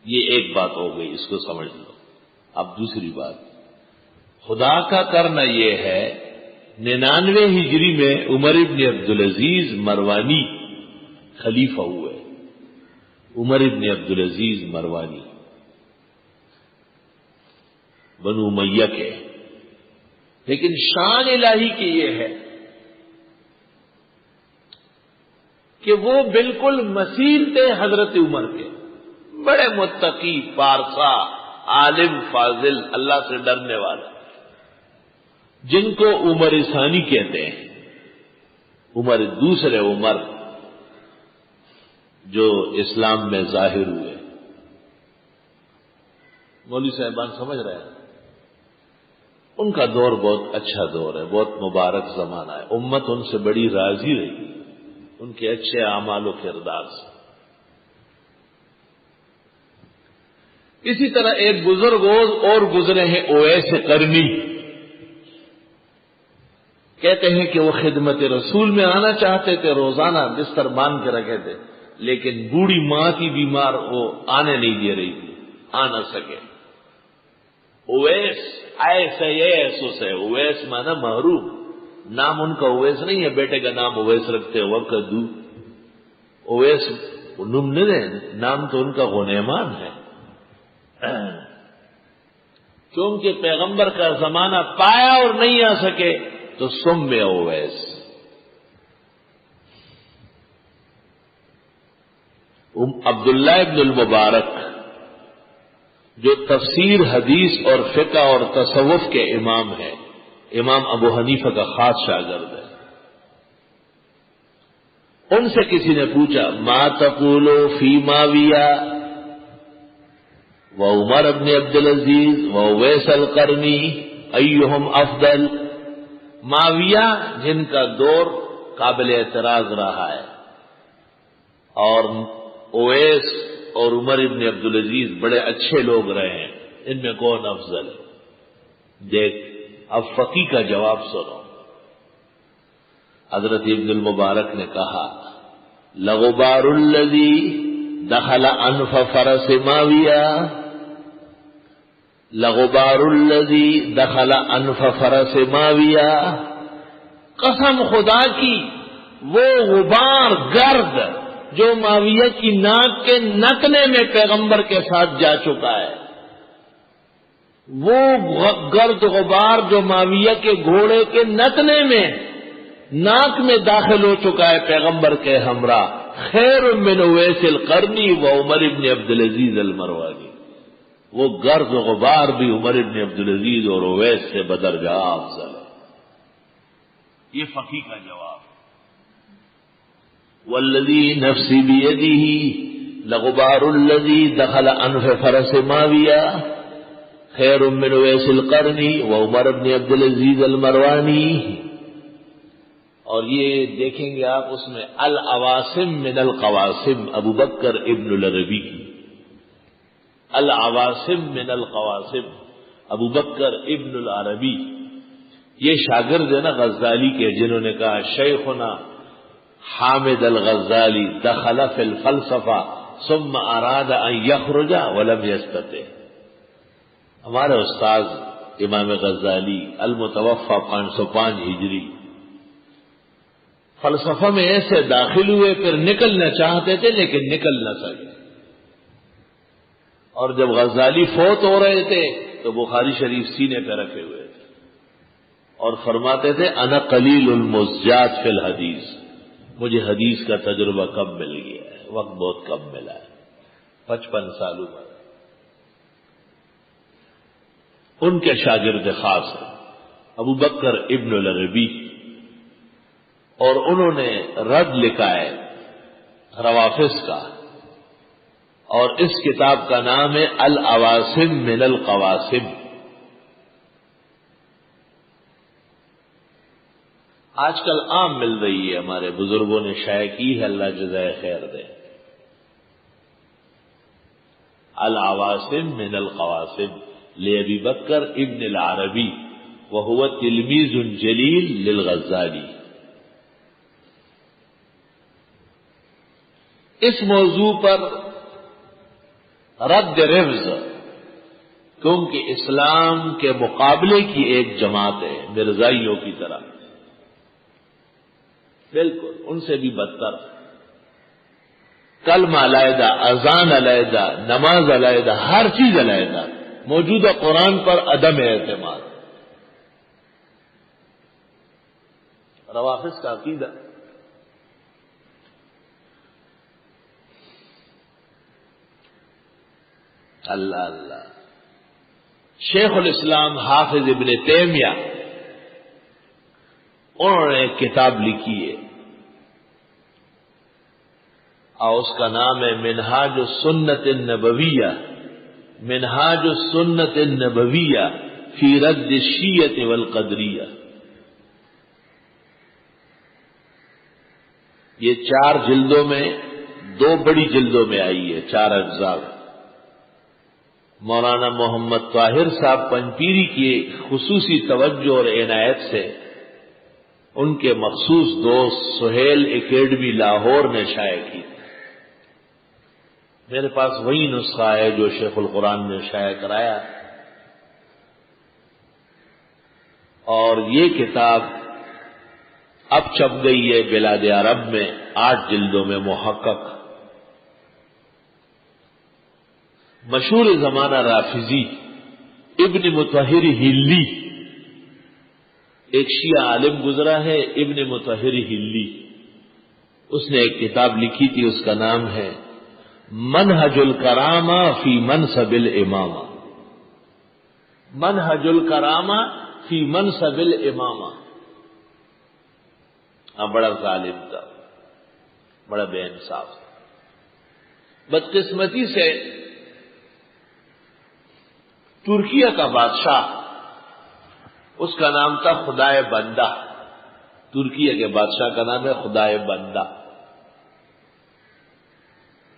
یہ ایک بات ہو گئی، اس کو سمجھ لو۔ اب دوسری بات، خدا کا کرنا یہ ہے 99 ہجری میں عمر ابن عبدالعزیز مروانی خلیفہ ہوئے۔ عمر ابن عبدالعزیز مروانی بنو امیہ کے، لیکن شان الہی کی یہ ہے کہ وہ بالکل مثیل تھے حضرت عمر کے، بڑے متقی، پارسا، عالم، فاضل، اللہ سے ڈرنے والے، جن کو عمر ثانی کہتے ہیں، عمر دوسرے عمر جو اسلام میں ظاہر ہوئے۔ مولوی صاحبان سمجھ رہے ہیں؟ ان کا دور بہت اچھا دور ہے، بہت مبارک زمانہ ہے، امت ان سے بڑی راضی رہی ان کے اچھے اعمال و کردار سے۔ اسی طرح ایک بزرگ اور گزرے ہیں، اویس قرنی، کہتے ہیں کہ وہ خدمت رسول میں آنا چاہتے تھے، روزانہ بستر باندھ کے رکھے تھے، لیکن بوڑھی ماں کی بیمار وہ آنے نہیں دے رہی تھی، آ نہ سکے۔ اویس ایسے ایسو سے، اویس مانا محروم، نام ان کا اویس نہیں ہے، بیٹے کا نام اویس رکھتے وقت دو، اویس نام تو ان کا غنیمان ہے، کیونکہ پیغمبر کا زمانہ پایا اور نہیں آ سکے تو سم میں اویس۔ عبداللہ ابن المبارک جو تفسیر، حدیث اور فقہ اور تصوف کے امام ہیں، امام ابو حنیفہ کا خاص شاگرد ہے، ان سے کسی نے پوچھا ما تقول فی معاویہ و عمر بن عبدالعزیز و اویس القرنی ایہم افضل؟ معاویہ جن کا دور قابل اعتراض رہا ہے، اور اویس اور عمر ابن عبدالعزیز بڑے اچھے لوگ رہے ہیں، ان میں کون افضل ہے؟ دیکھ اب فقی کا جواب سنو۔ حضرت ابن المبارک نے کہا لغبار الذی دخل انف فرس معاویہ، لغبار الذی دخل انف فرس معاویہ، قسم خدا کی وہ غبار، گرد جو معاویہ کی ناک کے نتنے میں پیغمبر کے ساتھ جا چکا ہے، وہ گرد غبار جو معاویہ کے گھوڑے کے نتنے میں، ناک میں داخل ہو چکا ہے پیغمبر کے ہمراہ، خیر من اویس القرنی و عمر ابن عبدالعزیز المروانی، وہ گرد غبار بھی عمر ابن عبدالعزیز اور اویس سے بدرجہ افضل ہے۔ یہ فقی کا جواب۔ والذی نفسی بیدہ لغبار الذی دخل انف فرس معاویہ خیر من اویس القرنی و عمر بن عبدالعزیز المروانی۔ اور یہ دیکھیں گے آپ اس میں العواصم من القواسم، ابو بکر ابن العربی کی، العواصم من القواسم، ابو بکر ابن العربی، یہ شاگرد ہے نا غزالی کے، جنہوں نے کہا شیخنا حامد الغزالی دخل فی الفلسفہ ثم اراد ان یخرج ولم یستطع۔ ہمارے استاذ امام غزالی المتوفی 505 ہجری فلسفہ میں ایسے داخل ہوئے، پھر نکلنا چاہتے تھے لیکن نکل نہ سکے، اور جب غزالی فوت ہو رہے تھے تو بخاری شریف سینے پہ رکھے ہوئے تھے اور فرماتے تھے انا قلیل المزجات فی الحدیث، مجھے حدیث کا تجربہ کب مل گیا ہے، وقت بہت کم ملا ہے، 55 سال عمر۔ ان کے شاگرد خاص ہیں ابو بکر ابن العربی، اور انہوں نے رد لکھا ہے روافض کا، اور اس کتاب کا نام ہے العواصم من القواسم۔ آج کل عام مل رہی ہے، ہمارے بزرگوں نے شائع کی ہے، اللہ جزائے خیر دے۔ العواصم من القواسم لأبی بکر ابن العربی وهو تلمیذ جلیل للغزالی۔ اس موضوع پر رد رفض، کیونکہ اسلام کے مقابلے کی ایک جماعت ہے مرزائیوں کی طرح، بالکل ان سے بھی بدتر، کلمہ علیحدہ، اذان علیحدہ، نماز علیحدہ، ہر چیز علیحدہ، موجودہ قرآن پر عدم اعتماد، روافض کا عقیدہ۔ اللہ اللہ، شیخ الاسلام حافظ ابن تیمیہ انہوں نے ایک کتاب لکھی ہے اور اس کا نام ہے منہاج السنت النبویہ، منہاج السنت النبویہ فی رد الشیعۃ والقدریہ۔ یہ 4 جلدوں میں 2 بڑی جلدوں میں آئی ہے، 4 اجزاء۔ مولانا محمد طاہر صاحب پنپیری کی خصوصی توجہ اور عنایت سے ان کے مخصوص دوست سہیل اکیڈمی لاہور نے شائع کی۔ میرے پاس وہی نسخہ ہے جو شیخ القرآن نے شائع کرایا، اور یہ کتاب اب چھپ گئی ہے بلاد عرب میں 8 جلدوں میں محقق۔ مشہور زمانہ رافضی ابن مطہر ہلی، ایک شیعہ عالم گزرا ہے ابن مطہر ہلی، اس نے ایک کتاب لکھی تھی، اس کا نام ہے منہج الکرامہ فی منصب الامامہ، منہج الکرامہ فی منصب الامامہ۔ بڑا ظالم تھا، بڑا بے انصاف تھا۔ بدقسمتی سے ترکیہ کا بادشاہ، اس کا نام تھا خدائے بندہ، ترکیہ کے بادشاہ کا نام ہے خدائے بندہ۔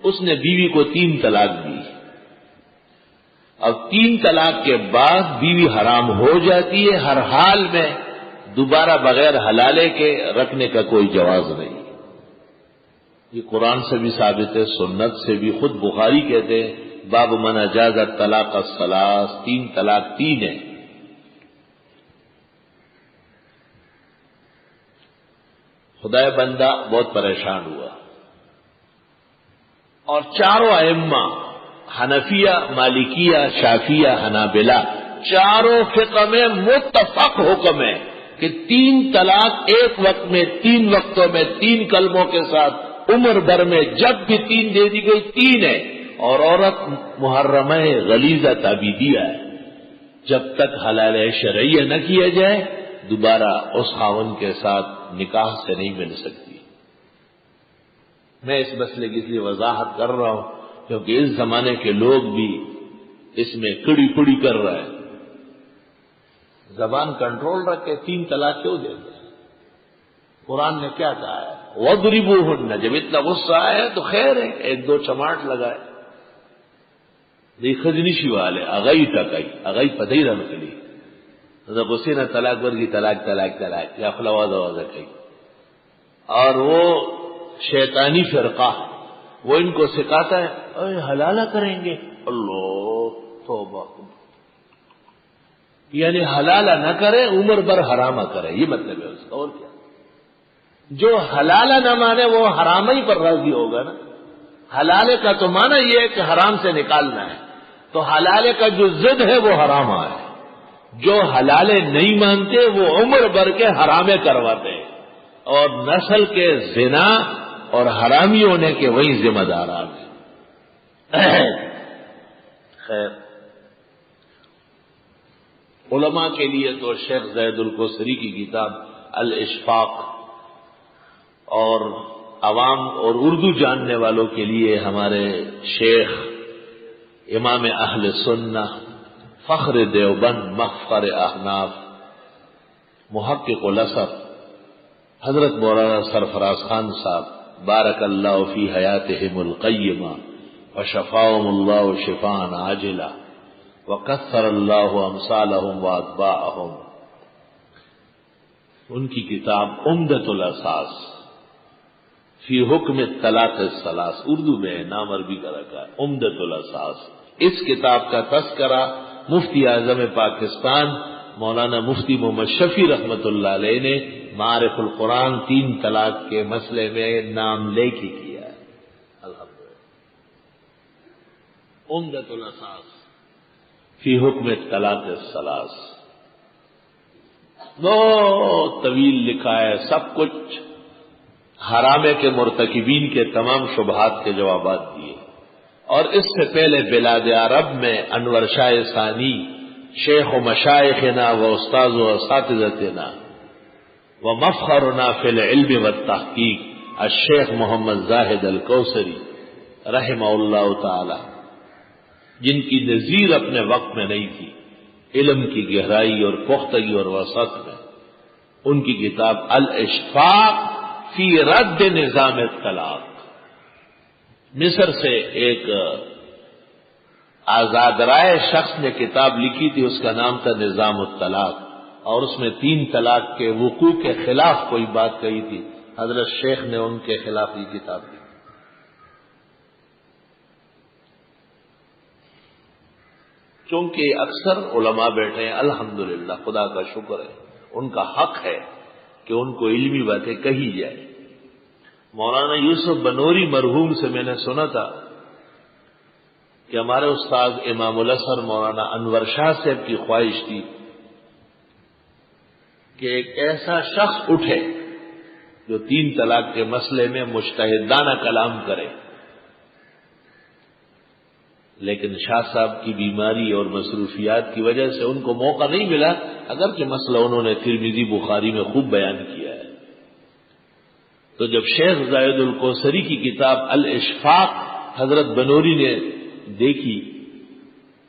اس نے بیوی کو 3 طلاق دی، اب 3 طلاق کے بعد بیوی حرام ہو جاتی ہے، ہر حال میں دوبارہ بغیر حلالے کے رکھنے کا کوئی جواز نہیں۔ یہ قرآن سے بھی ثابت ہے، سنت سے بھی، خود بخاری کہتے ہیں باب من اجاز الطلاق الثلاث، 3 طلاق 3 ہے۔ خدائے بندہ بہت پریشان ہوا، اور 4 ائمہ حنفیہ، مالکیہ، شافعیہ، حنابلہ، چاروں فقہ میں متفق حکم ہے کہ 3 طلاق ایک وقت میں، 3 وقتوں میں، 3 کلموں کے ساتھ عمر بھر میں جب بھی 3 دے دی گئی 3 ہے، اور عورت محرمہ غلیظہ تعبیدیہ ہے، جب تک حلال شرعیہ نہ کیا جائے دوبارہ اس خاوند کے ساتھ نکاح سے نہیں مل سکتی۔ میں اس مسئلے کی اس لیے وضاحت کر رہا ہوں کیونکہ اس زمانے کے لوگ بھی اس میں کڑی پڑی کر رہے ہیں، زبان کنٹرول رکھ کے 3 طلاق کیوں دیتے ہیں؟ قرآن نے کیا کہا ہے؟ وَاضْرِبُوهُنَّ، جب اتنا غصہ آئے تو خیر ہے، 1-2 چماٹ لگائے۔ خزنشی والے اگئی ٹکائی اگئی پتہ رہنے کے لیے غصے نہ طلاق ورگی طلاق طلاق طلاق یا خلواد آواز کہی، اور وہ شیطانی فرقہ وہ ان کو سکھاتا ہے اے حلالہ کریں گے، اللہ توبہ، یعنی حلالہ نہ کرے عمر بھر حرامہ کرے، یہ مطلب ہے اس کا، اور کیا؟ جو حلالہ نہ مانے وہ حرامہ ہی پر راضی ہوگا نا۔ حلالے کا تو معنی یہ ہے کہ حرام سے نکالنا ہے، تو حلالے کا جو ضد ہے وہ حرامہ ہے۔ جو حلالے نہیں مانتے وہ عمر بھر کے حرامے کرواتے ہیں، اور نسل کے زنا اور حرامی ہونے کے وہی ذمہ داران ہیں۔ خیر، علماء کے لیے تو شیخ زید الکوثری کی کتاب الاشفاق، اور عوام اور اردو جاننے والوں کے لیے ہمارے شیخ امام اہل سنہ فخر دیوبند مفخر احناف محقق الاسر حضرت مولانا سرفراز خان صاحب بارک اللہ فی حیاتہم القیمہ وشفاہم اللہ شفاء عاجلہ وکثر اللہ امثالہم واتباعہم، ان کی کتاب عمدۃ الاساس فی حکم طلاق الثلاث، اردو میں نام عربی کا رکھا ہے عمدۃ الاساس۔ اس کتاب کا تذکرہ مفتی اعظم پاکستان مولانا مفتی محمد شفیع رحمۃ اللہ علیہ نے معارف القرآن 3 طلاق کے مسئلے میں نام لے کے کیا ہے۔ الحمدللہ عمدۃ الاساس فی حکم طلاق الثلاث، بہت طویل لکھا ہے، سب کچھ حرامے کے مرتکبین کے تمام شبہات کے جوابات دیے۔ اور اس سے پہلے بلاد عرب میں انور شاہ ثانی شیخ و مشائخنا و استاذ و اساتذتنا و مفخرنا فی العلم والتحقیق الشیخ محمد زاہد الکوثری رحمہ اللہ تعالی، جن کی نظیر اپنے وقت میں نہیں تھی علم کی گہرائی اور پختگی اور وسعت میں، ان کی کتاب الاشفاق فی رد نظام الطلاق، مصر سے ایک آزاد رائے شخص نے کتاب لکھی تھی، اس کا نام تھا نظام الطلاق، اور اس میں 3 طلاق کے وقوع کے خلاف کوئی بات کہی تھی، حضرت شیخ نے ان کے خلاف یہ کتاب لکھی۔ چونکہ اکثر علماء بیٹھے ہیں، الحمدللہ خدا کا شکر ہے، ان کا حق ہے کہ ان کو علمی باتیں کہی جائے۔ مولانا یوسف بنوری مرحوم سے میں نے سنا تھا کہ ہمارے استاد امام الازہر مولانا انور شاہ صاحب کی خواہش تھی کہ ایک ایسا شخص اٹھے جو 3 طلاق کے مسئلے میں مجتہدانہ کلام کرے، لیکن شاہ صاحب کی بیماری اور مصروفیات کی وجہ سے ان کو موقع نہیں ملا، اگرچہ مسئلہ انہوں نے ترمذی بخاری میں خوب بیان کیا ہے۔ تو جب شیخ زاہد الکوثری کی کتاب الاشفاق حضرت بنوری نے دیکھی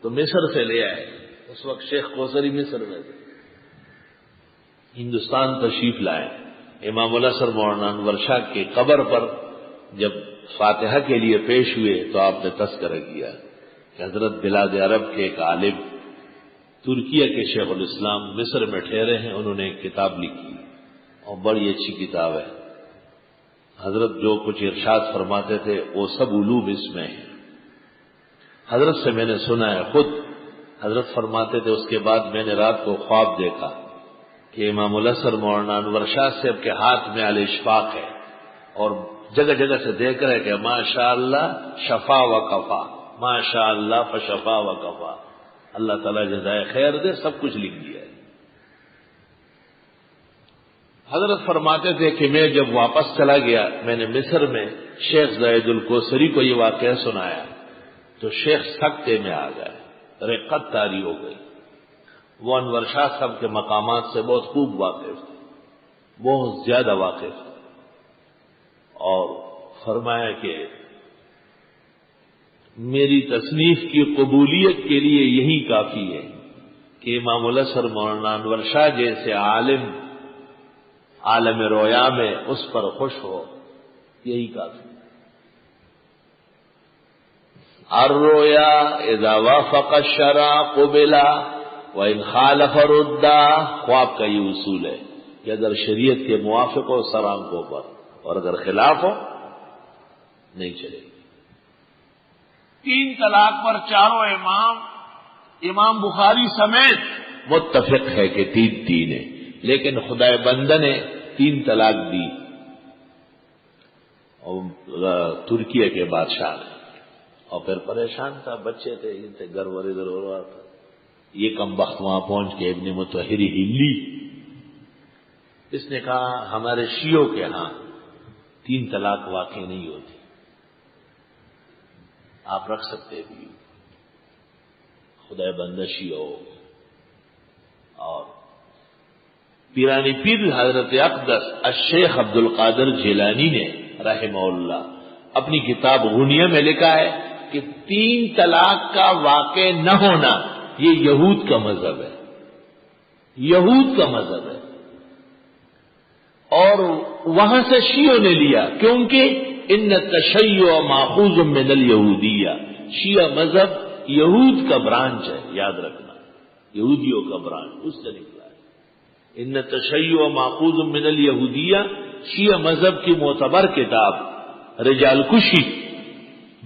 تو مصر سے لے آئے، اس وقت شیخ کوثری مصر میں تھے، ہندوستان تشریف لائے، امام الازہر مولانا انور شاہ کے قبر پر جب فاتحہ کے لیے پیش ہوئے تو آپ نے تذکرہ کیا کہ حضرت بلاد عرب کے ایک عالم ترکیہ کے شیخ الاسلام مصر میں ٹھہرے ہیں، انہوں نے ایک کتاب لکھی اور بڑی اچھی کتاب ہے۔ حضرت جو کچھ ارشاد فرماتے تھے وہ سب علوم اس میں ہیں۔ حضرت سے میں نے سنا ہے، خود حضرت فرماتے تھے اس کے بعد میں نے رات کو خواب دیکھا کہ امام الازہر مولانا انور شاہ صاحب کے ہاتھ میں الاشفاق ہے اور جگہ جگہ سے دیکھ رہے کہ ماشاء اللہ شفا و کفا، ماشاء اللہ فشفا و کفا، اللہ تعالیٰ جزائے خیر دے، سب کچھ لکھ دیا ہے۔ حضرت فرماتے تھے کہ میں جب واپس چلا گیا، میں نے مصر میں شیخ زاہد الکوثری کو یہ واقعہ سنایا تو شیخ سکتے میں آ گئے، رقت طاری ہو گئی۔ وہ انور شاہ صاحب کے مقامات سے بہت خوب واقف تھے، بہت زیادہ واقف تھے، اور فرمایا کہ میری تصنیف کی قبولیت کے لیے یہی کافی ہے کہ امام الازہر مولانا انور شاہ جیسے عالم عالم رویا میں اس پر خوش ہو، یہی کافی۔ الرؤیا اذا وافق الشرع قبلا وان خالف ردا، خواب کا یہ اصول ہے کہ اگر شریعت کے موافق ہو سر آنکھوں پر، اور اگر خلاف ہو نہیں چلے گی۔ 3 طلاق پر چاروں امام بخاری سمیت متفق ہے کہ 3 ہے، لیکن خدائے بندہ نے 3 طلاق دی اور ترکیہ کے بادشاہ نے، اور پھر پریشان تھا، بچے تھے، ان سے گھر ور ادھر ہو رہا تھا، یہ کم بخت وہاں پہنچ کے ابن مطہری ہلی، اس نے کہا ہمارے شیعوں کے ہاں 3 طلاق واقع نہیں ہوتی، آپ رکھ سکتے بھی، خدائے بندہ شیعہ ہو۔ اور پیرانی پیر حضرت اقدس الشیخ عبد القادر جیلانی نے رحمہ اللہ اپنی کتاب غنیہ میں لکھا ہے کہ 3 طلاق کا واقع نہ ہونا یہ یہود کا مذہب ہے، یہود کا مذہب ہے، اور وہاں سے شیعوں نے لیا، کیونکہ ان التشیع ماخوذ من الیہودیہ، شیعہ مذہب یہود کا برانچ ہے، یاد رکھنا، یہودیوں کا برانچ اس سے نکلا ہے۔ ان التشیع ماخوذ من الیہودیہ، شیعہ مذہب کی معتبر کتاب رجال کشی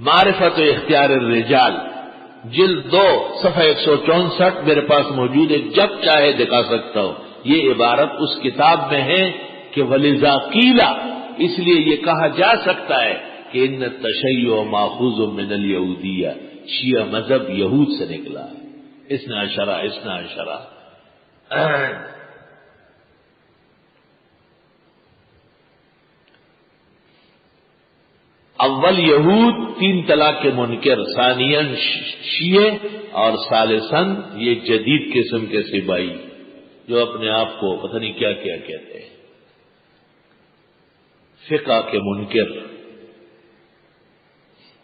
معرفت و اختیار الرجال جلد 2 صفحہ 164 میرے پاس موجود ہے، جب چاہے دکھا سکتا ہوں۔ یہ عبارت اس کتاب میں ہے کہ وَلِذَا قِيلَ، اس لیے یہ کہا جا سکتا ہے کہ ان التشیع ماخوذ من الیہودیہ، شیعہ مذہب یہود سے نکلا ہے۔ اثنا عشرہ اول یہود 3 طلاق کے منکر، ثانیاً شیعہ، اور ثالثاً یہ جدید قسم کے سپاہی جو اپنے آپ کو پتہ نہیں کیا کیا کہتے ہیں، فقہ کے منکر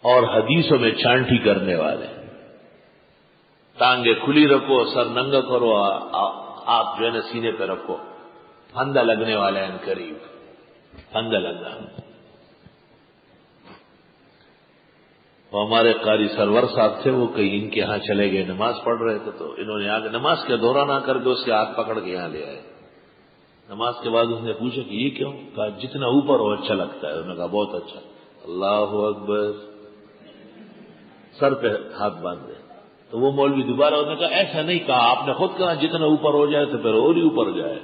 اور حدیثوں میں چھانٹی کرنے والے۔ ٹانگیں کھلی رکھو، سر ننگا کرو، آپ جو ہے نا سینے پہ رکھو، پھندا لگنے والا ہے ان قریب، پھندا لگا۔ وہ ہمارے قاری سرور صاحب تھے، وہ کہیں ان کے ہاں چلے گئے، نماز پڑھ رہے تھے، تو انہوں نے آگے نماز کے دوران آ کر کے اس کے ہاتھ پکڑ کے یہاں لے آئے۔ نماز کے بعد اس نے پوچھا کہ یہ کیوں؟ کہا جتنا اوپر ہو اچھا لگتا ہے۔ انہوں نے کہا بہت اچھا۔ اللہ اکبر، سر پہ ہاتھ باندھ دے۔ تو وہ مولوی دوبارہ انہوں نے کہا ایسا نہیں کہا، آپ نے خود کہا جتنا اوپر ہو جائے تو پھر اور ہی اوپر جائے۔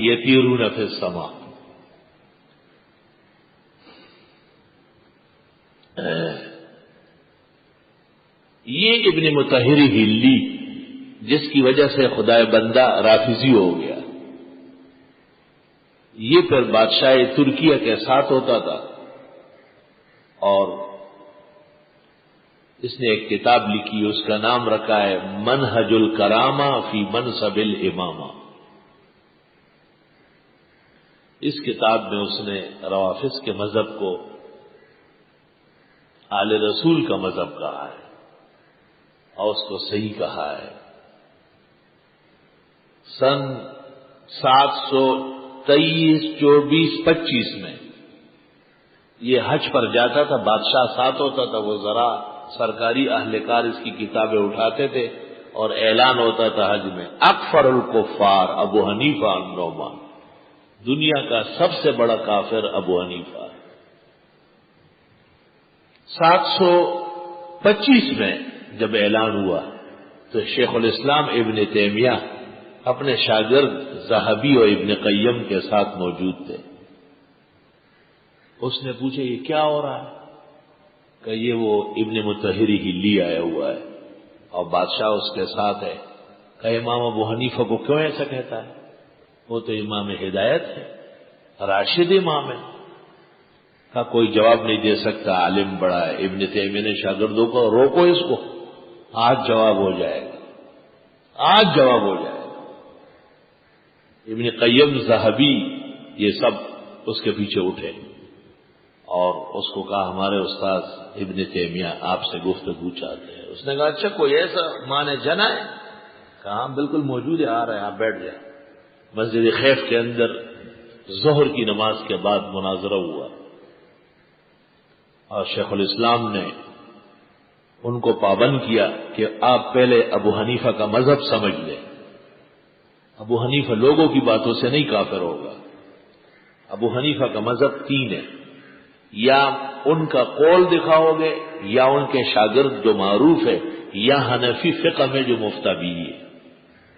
یطیرون فی السماء۔ یہ ابن مطہر ہلی جس کی وجہ سے خدائے بندہ رافضی ہو گیا، یہ پھر بادشاہ ترکیہ کے ساتھ ہوتا تھا، اور اس نے ایک کتاب لکھی، اس کا نام رکھا ہے منہج الکرامہ فی منصب الامامہ۔ اس کتاب میں اس نے روافض کے مذہب کو آل رسول کا مذہب کہا ہے اور اس کو صحیح کہا ہے۔ سن 723، 24، 25 میں یہ حج پر جاتا تھا، بادشاہ ساتھ ہوتا تھا، وہ ذرا سرکاری اہلکار اس کی کتابیں اٹھاتے تھے اور اعلان ہوتا تھا حج میں اکفر الکفار ابو حنیفہ النعمان، دنیا کا سب سے بڑا کافر ابو حنیفہ۔ 725 میں جب اعلان ہوا تو شیخ الاسلام ابن تیمیہ اپنے شاگرد ذہبی اور ابن قیم کے ساتھ موجود تھے۔ اس نے پوچھا یہ کیا ہو رہا ہے؟ کہ یہ وہ ابن مطہر ہلی آیا ہوا ہے اور بادشاہ اس کے ساتھ ہے۔ کہ امام ابو حنیفہ کو کیوں ایسا کہتا ہے؟ وہ تو امام ہدایت ہے، راشد امام ہے۔ کا کوئی جواب نہیں دے سکتا، عالم بڑا ہے۔ ابن تیمیہ نے شاگردوں کو روکو اس کو، آج جواب ہو جائے گا، آج جواب ہو جائے گا۔ ابن قیم، ذہبی، یہ سب اس کے پیچھے اٹھے اور اس کو کہا ہمارے استاد ابن تیمیہ آپ سے گفتگو چاہتے ہیں۔ اس نے کہا اچھا کوئی ایسا مانے جنا ہے؟ کہا بالکل موجود ہے، آ رہے ہیں، آپ بیٹھ جائیں۔ مسجد خیف کے اندر ظہر کی نماز کے بعد مناظرہ ہوا اور شیخ الاسلام نے ان کو پابند کیا کہ آپ پہلے ابو حنیفہ کا مذہب سمجھ لیں۔ ابو حنیفہ لوگوں کی باتوں سے نہیں کافر ہوگا۔ ابو حنیفہ کا مذہب 3 ہے، یا ان کا قول دکھاؤ گے، یا ان کے شاگرد جو معروف ہے، یا حنفی فقہ میں جو مفتہ بھی ہے،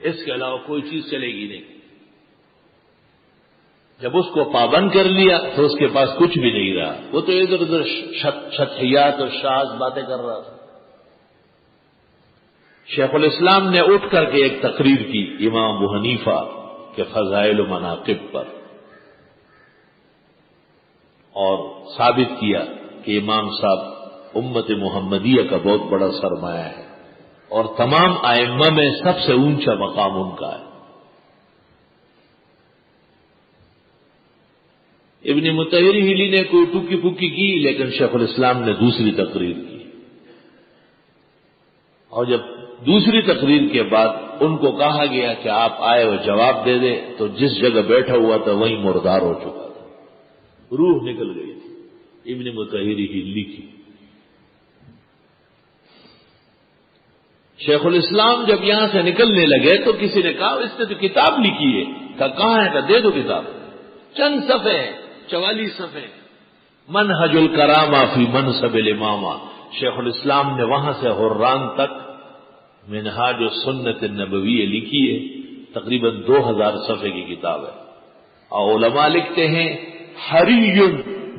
اس کے علاوہ کوئی چیز چلے گی نہیں۔ جب اس کو پابند کر لیا تو اس کے پاس کچھ بھی نہیں رہا، وہ تو ادھر ادھر شطحیات اور شاذ باتیں کر رہا تھا۔ شیخ الاسلام نے اٹھ کر کے ایک تقریر کی امام ابو حنیفہ کے فضائل و مناقب پر، اور ثابت کیا کہ امام صاحب امت محمدیہ کا بہت بڑا سرمایہ ہے اور تمام ائمہ میں سب سے اونچا مقام ان کا ہے۔ ابن مطہر ہلی نے کوئی ٹوکی پوکی کی، لیکن شیخ الاسلام نے دوسری تقریر کی، اور جب دوسری تقریر کے بعد ان کو کہا گیا کہ آپ آئے اور جواب دے دیں، تو جس جگہ بیٹھا ہوا تھا وہیں مردار ہو چکا تھا، روح نکل گئی تھی ابن مطہر ہلی کی۔ شیخ الاسلام جب یہاں سے نکلنے لگے تو کسی نے کہا اس نے تو کتاب لکھی ہے۔ کہا کہاں ہے؟ کہ دے دو کتاب۔ چند صفحے ہیں، 44 صفحے ہیں۔ منہج الکرامہ فی منصب الامامہ، شیخ الاسلام نے وہاں سے حران تک منہاج السنت النبویہ لکھی ہے، تقریباً 2000 صفحے کی کتاب ہے۔ اور علماء لکھتے ہیں حری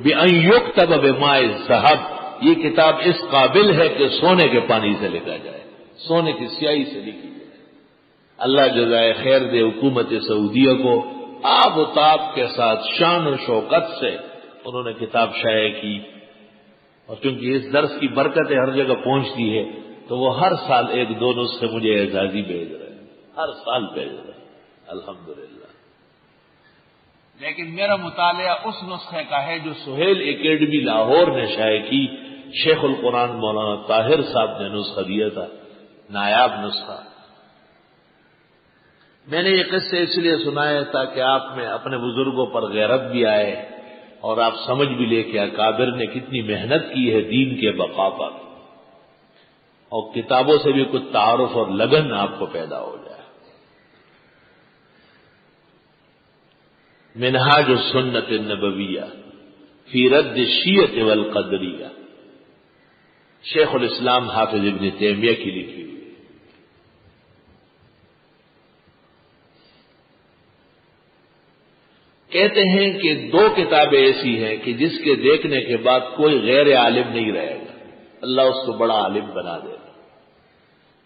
بأن یکتب بماء الذھب، یہ کتاب اس قابل ہے کہ سونے کے پانی سے لکھا جائے، سونے کی سیاہی سے لکھی جائے۔ اللہ جزائے خیر دے حکومت سعودیہ کو، آب و تاب کے ساتھ شان و شوکت سے انہوں نے کتاب شائع کی، اور چونکہ اس درس کی برکتیں ہر جگہ پہنچتی ہے تو وہ ہر سال 1-2 نسخے مجھے اعزازی بھیج رہے ہیں، ہر سال بھیج رہے ہیں الحمدللہ۔ لیکن میرا مطالعہ اس نسخے کا ہے جو سہیل اکیڈمی لاہور نے شائع کی، شیخ القرآن مولانا طاہر صاحب نے نسخہ دیا تھا، نایاب نسخہ۔ میں نے یہ قصے اس لیے سنایا تاکہ آپ میں اپنے بزرگوں پر غیرت بھی آئے اور آپ سمجھ بھی لے کہ اکابر نے کتنی محنت کی ہے دین کے بقا پر، اور کتابوں سے بھی کچھ تعارف اور لگن آپ کو پیدا ہو جائے۔ منہاج السنت النبویہ فی رد الشیعۃ والقدریہ، شیخ الاسلام حافظ ابن تیمیہ کی لکھی ہوئی۔ کہتے ہیں کہ 2 کتابیں ایسی ہیں کہ جس کے دیکھنے کے بعد کوئی غیر عالم نہیں رہے گا، اللہ اس کو بڑا عالم بنا دے گا۔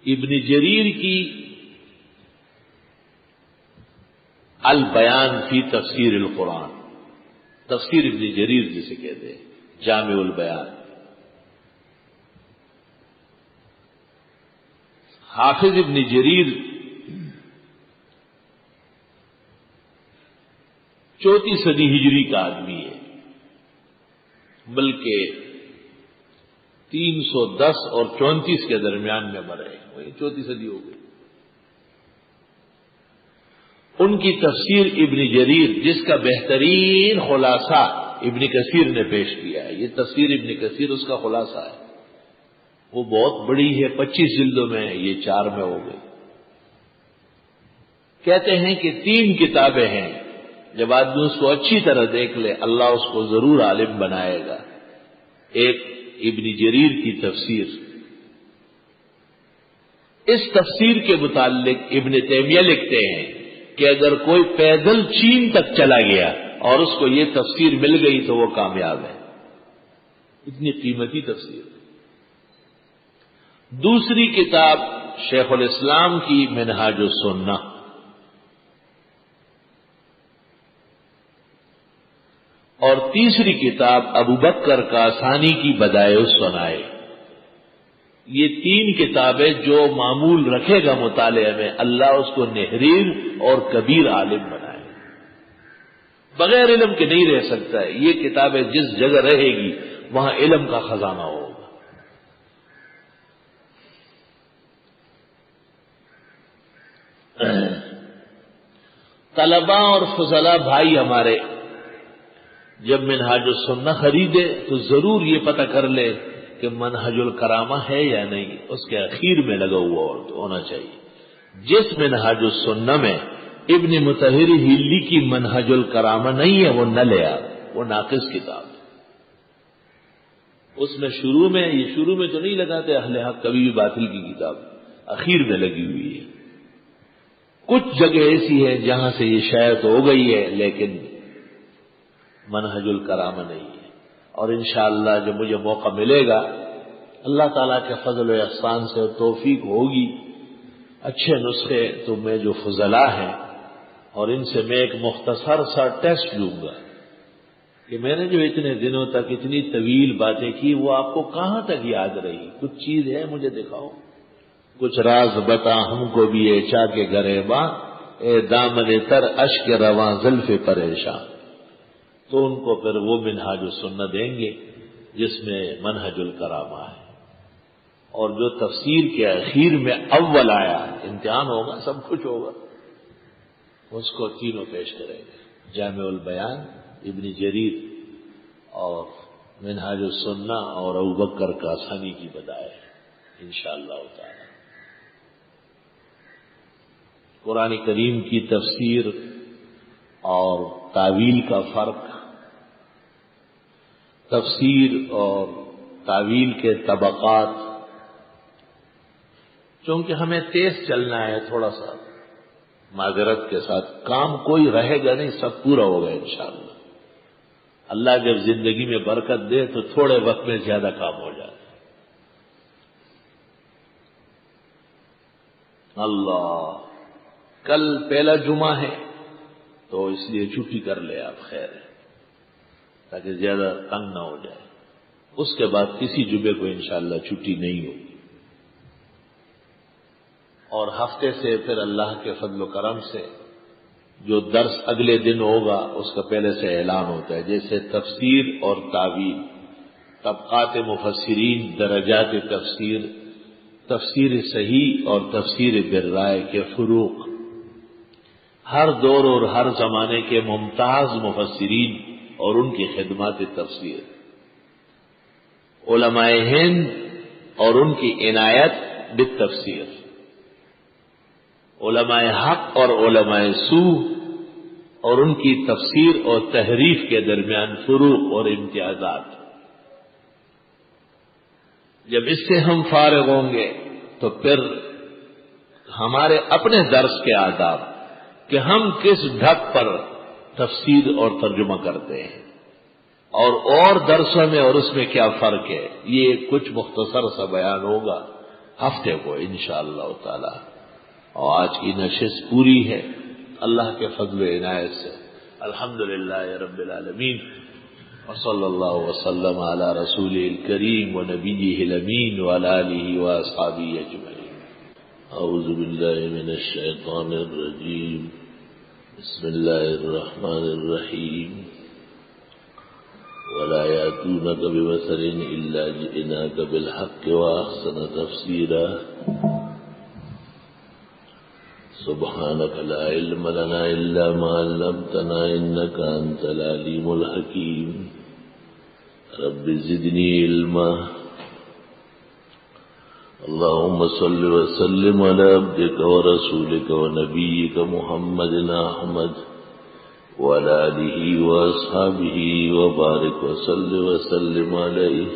ابن جریر کی البیان فی تفسیر القرآن، تفسیر ابن جریر جسے کہتے ہیں، جامع البیان۔ حافظ ابن جریر 4 صدی ہجری کا آدمی ہے، بلکہ 310 اور 34 کے درمیان میں مرے، وہی 4 صدی ہو گئی۔ ان کی تفسیر ابن جریر، جس کا بہترین خلاصہ ابن کثیر نے پیش کیا ہے، یہ تفسیر ابن کثیر اس کا خلاصہ ہے، وہ بہت بڑی ہے، 25 جلدوں میں، یہ 4 میں ہو گئی۔ کہتے ہیں کہ 3 کتابیں ہیں، جب آدمی اس کو اچھی طرح دیکھ لے اللہ اس کو ضرور عالم بنائے گا۔ ایک ابن جریر کی تفسیر، اس تفسیر کے متعلق ابن تیمیہ لکھتے ہیں کہ اگر کوئی پیدل چین تک چلا گیا اور اس کو یہ تفسیر مل گئی تو وہ کامیاب ہے، اتنی قیمتی تفسیر۔ دوسری کتاب شیخ الاسلام کی منہاج السنہ، اور تیسری کتاب ابو بکر کاسانی کی بدائع الصنائع۔ یہ 3 کتابیں جو معمول رکھے گا مطالعے میں، اللہ اس کو نہریر اور کبیر عالم بنائے، بغیر علم کے نہیں رہ سکتا ہے۔ یہ کتابیں جس جگہ رہے گی وہاں علم کا خزانہ ہوگا۔ طلباء اور فضلاء بھائی ہمارے جب منہاج السنہ خریدے تو ضرور یہ پتہ کر لے کہ منہج الکرامہ ہے یا نہیں، اس کے اخیر میں لگا ہوا ہونا چاہیے۔ جس منہاج السنہ میں ابن مطہر ہلی کی منہج الکرامہ نہیں ہے وہ نہ لے آ، وہ ناقص کتاب ہے۔ اس میں شروع میں تو نہیں لگاتے اہل حق کبھی بھی باطل کی کتاب، اخیر میں لگی ہوئی ہے۔ کچھ جگہ ایسی ہے جہاں سے یہ شاید ہو گئی ہے لیکن منہج الکرامہ نہیں ہے، اور انشاءاللہ جب مجھے موقع ملے گا اللہ تعالیٰ کے فضل و احسان سے توفیق ہوگی، اچھے نسخے تو میں جو فضلاء ہیں اور ان سے میں ایک مختصر سا ٹیسٹ لوں گا کہ میں نے جو اتنے دنوں تک اتنی طویل باتیں کی وہ آپ کو کہاں تک یاد رہی، کچھ چیز ہے مجھے دکھاؤ، کچھ راز بتا ہم کو بھی اے چا کے گریباں، اے دامن تر اشک رواں زلف پریشان۔ تو ان کو پھر وہ منہاج السنہ دیں گے جس میں منہج الکرامہ ہے، اور جو تفسیر کے اخیر میں اول آیا، امتحان ہوگا سب کچھ ہوگا، اس کو تینوں پیش کریں گے، جامع البیان، ابن جریر اور منہاج السنہ اور ابو بکر کاسانی کی بدائع انشاءاللہ تعالی۔ قرآن کریم کی تفسیر اور تعویل کا فرق، تفسیر اور تعویل کے طبقات، چونکہ ہمیں تیز چلنا ہے تھوڑا سا معذرت کے ساتھ، کام کوئی رہے گا نہیں، سب پورا ہوگا انشاءاللہ۔ اللہ جب زندگی میں برکت دے تو تھوڑے وقت میں زیادہ کام ہو جاتا ہے۔ اللہ، کل پہلا جمعہ ہے تو اس لیے چھٹی کر لے آپ، خیر ہے، تاکہ زیادہ تنگ نہ ہو جائے۔ اس کے بعد کسی جمعے کو انشاءاللہ چھٹی نہیں ہوگی، اور ہفتے سے پھر اللہ کے فضل و کرم سے جو درس اگلے دن ہوگا اس کا پہلے سے اعلان ہوتا ہے، جیسے تفسیر اور تعویل، طبقات مفسرین، درجات تفسیر، تفسیر صحیح اور تفسیر بالرائے کے فروق، ہر دور اور ہر زمانے کے ممتاز مفسرین اور ان کی خدمات تفسیر، علماء ہند اور ان کی عنایت بالتفسیر، علماء حق اور علماء سو اور ان کی تفسیر اور تحریف کے درمیان فروق اور امتیازات۔ جب اس سے ہم فارغ ہوں گے تو پھر ہمارے اپنے درس کے آداب کہ ہم کس ڈھک پر تفسیر اور ترجمہ کرتے ہیں اور درسوں میں اور اس میں کیا فرق ہے، یہ کچھ مختصر سا بیان ہوگا ہفتے کو انشاءاللہ تعالی۔ اور آج کی نشست پوری ہے اللہ کے فضل و عنایت سے، الحمدللہ رب العالمین، وصلی اللہ وسلم علی رسولہ الکریم ونبیہ الامین وعلی آلہ واصحابہ اجمعین۔ اعوذ باللہ من الشیطان الرجیم، بسم اللہ الرحمن الرحیم، ولا یأتونک بمثل الا جئناک بالحق واحسن تفسیرا، سبحانك لا علم لنا إلا ما علمتنا إنك أنت العليم الحكيم، رب زدني علما۔ اللهم صل وسلم على عبدك ورسولك ونبيك محمد أحمد وعلى آله وأصحابه وبارك وسلم عليه۔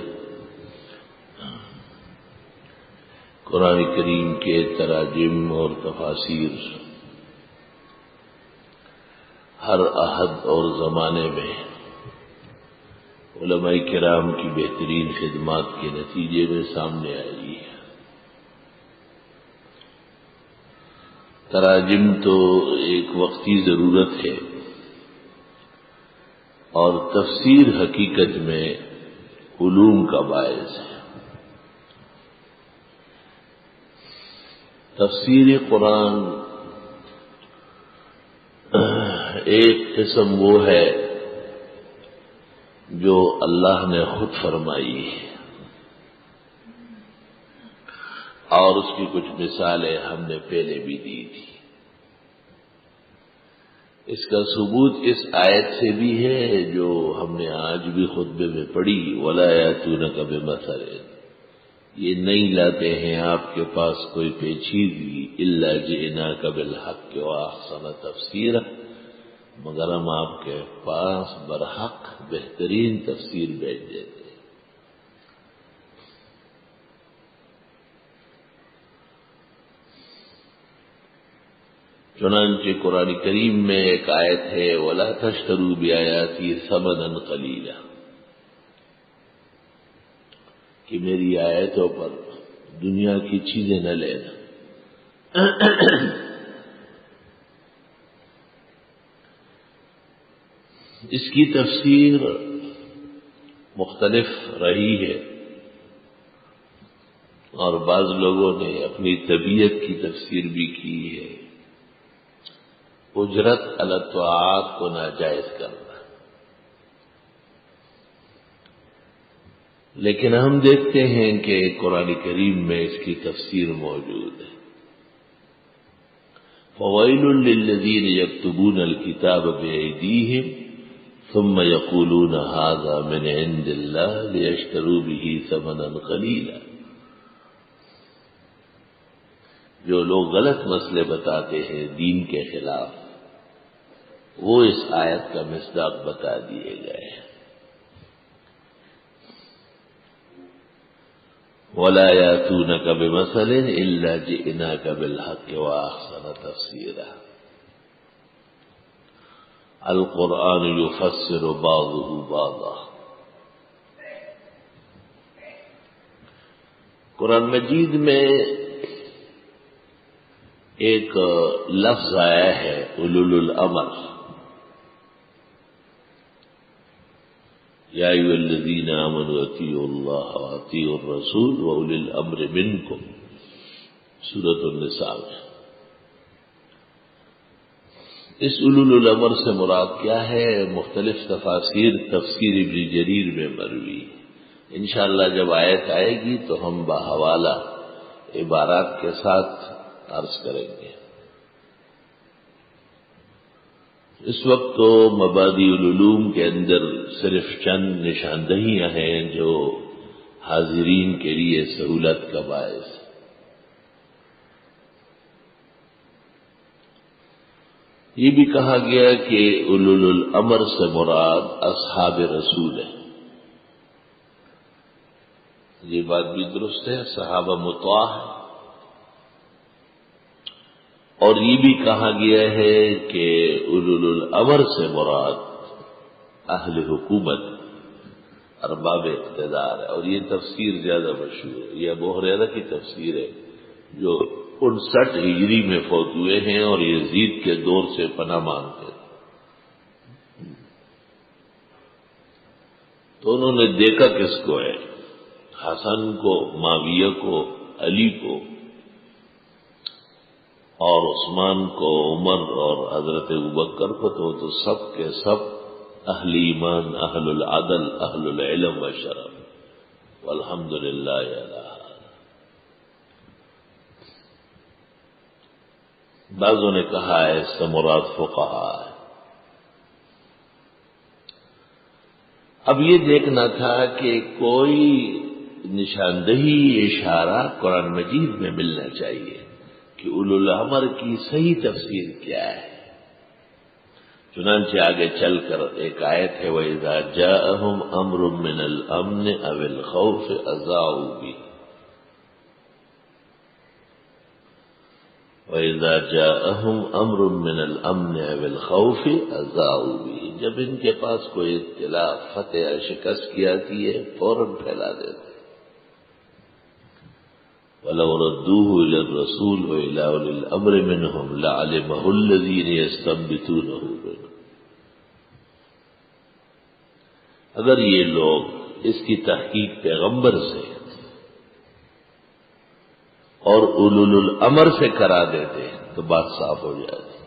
قرآن کریم کے تراجم اور تفاسیر ہر عہد اور زمانے میں علماء کرام کی بہترین خدمات کے نتیجے میں سامنے آئی ہے۔ تراجم تو ایک وقتی ضرورت ہے، اور تفسیر حقیقت میں علوم کا باعث ہے۔ تفسیر قرآن ایک قسم وہ ہے جو اللہ نے خود فرمائی ہے، اور اس کی کچھ مثالیں ہم نے پہلے بھی دی تھی۔ اس کا ثبوت اس آیت سے بھی ہے جو ہم نے آج بھی خطبے میں پڑھی، وَلَا يَأْتُونَكَ بِمَثَلٍ، یہ نہیں لاتے ہیں آپ کے پاس کوئی پیچیدگی، الا جئناک بالحق واحسن تفسیرا، مگر ہم آپ کے پاس برحق بہترین تفسیر بھیج دیتے ہیں۔ چنانچہ قرآن کریم میں ایک آیت ہے، وَلَا تَشْتَرُوا بِآيَاتِي ثَمَنًا قَلِيلًا، کہ میری آیتوں پر دنیا کی چیزیں نہ لینا۔ اس کی تفسیر مختلف رہی ہے، اور بعض لوگوں نے اپنی طبیعت کی تفسیر بھی کی ہے، اجرت علی الطاعات کو ناجائز کرنا۔ لیکن ہم دیکھتے ہیں کہ قرآن کریم میں اس کی تفسیر موجود ہے۔ فَوَيْلٌ لِّلَّذِينَ يَكْتُبُونَ الْكِتَابَ بِأَيْدِيهِمْ ثُمَّ يَقُولُونَ هَٰذَا مِنْ عِندِ اللَّهِ لِيَشْتَرُوا بِهِ ثَمَنًا قَلِيلًا، جو لوگ غلط مسئلے بتاتے ہیں دین کے خلاف، وہ اس آیت کا مصداق بتا دیے گئے ہیں۔ وَلَا يَأْتُونَكَ بِمَثَلٍ إِلَّا جِئْنَاكَ بِالْحَقِّ وَأَحْسَنَ تَفْسِيرًا۔ القرآن يفسر بعضه بعضا۔ قرآن مجید میں ایک لفظ آیا ہے اولو الامر، یا ایھا الذین آمنوا اطیعوا اللہ واطیعوا الرسول واولی الامر منکم، سورۃ النساء میں۔ اس اولو الامر سے مراد کیا ہے؟ مختلف تفاسیر تفسیر ابن جریر میں مروی۔ انشاءاللہ جب آیت آئے گی تو ہم بحوالہ عبارات کے ساتھ عرض کریں گے۔ اس وقت تو مبادئ العلوم کے اندر صرف چند نشاندہیاں ہیں جو حاضرین کے لیے سہولت کا باعث ہے۔ یہ بھی کہا گیا کہ اولو الامر سے مراد اصحاب رسول ہے۔ یہ بات بھی درست ہے، صحابہ مطاع ہے۔ اور یہ بھی کہا گیا ہے کہ اولو الامر سے مراد اہل حکومت، ارباب اقتدار ہے، اور یہ تفسیر زیادہ مشہور ہے۔ یہ ابو ہریرہ کی تفسیر ہے جو 59 ہجری میں فوت ہوئے ہیں اور یزید کے دور سے پناہ مانگتے ہیں۔ تو انہوں نے دیکھا کس کو ہے؟ حسن کو، معاویہ کو، علی کو، اور عثمان کو، عمر اور حضرت ابوبکر کو، تو سب کے سب اہل ایمان، اہل العدل، اہل العلم و شرف، والحمدللہ علی۔ بعضوں نے کہا ہے اس سے مراد فقہا ہے۔ اب یہ دیکھنا تھا کہ کوئی نشاندہی، اشارہ قرآن مجید میں ملنا چاہیے کہ اولو الامر کی صحیح تفسیر کیا ہے۔ چنانچہ آگے چل کر ایک آیت ہے وَإِذَا جَاءَهُمْ أَمْرٌ مِّنَ الْأَمْنِ أَوِ الْخَوْفِ أَذَاعُوا بِهِ، وَإِذَا جَاءَهُمْ أَمْرٌ مِّنَ الْأَمْنِ أَوِ الْخَوْفِ أَذَاعُوا بِهِ، جب ان کے پاس کوئی اطلاع فتح یا شکست کی آتی ہے فوراً پھیلا دیتے۔ وَلَوْ رَدُّوهُ إِلَى الرَّسُولِ وَإِلَى أُولِي الْأَمْرِ مِنْهُمْ لَعَلِمَهُ الَّذِينَ يَسْتَنبِطُونَهُ مِنْهُمْ۔ اگر یہ لوگ اس کی تحقیق پیغمبر سے اور اولو الامر سے کرا دیتے تو بات صاف ہو جاتی۔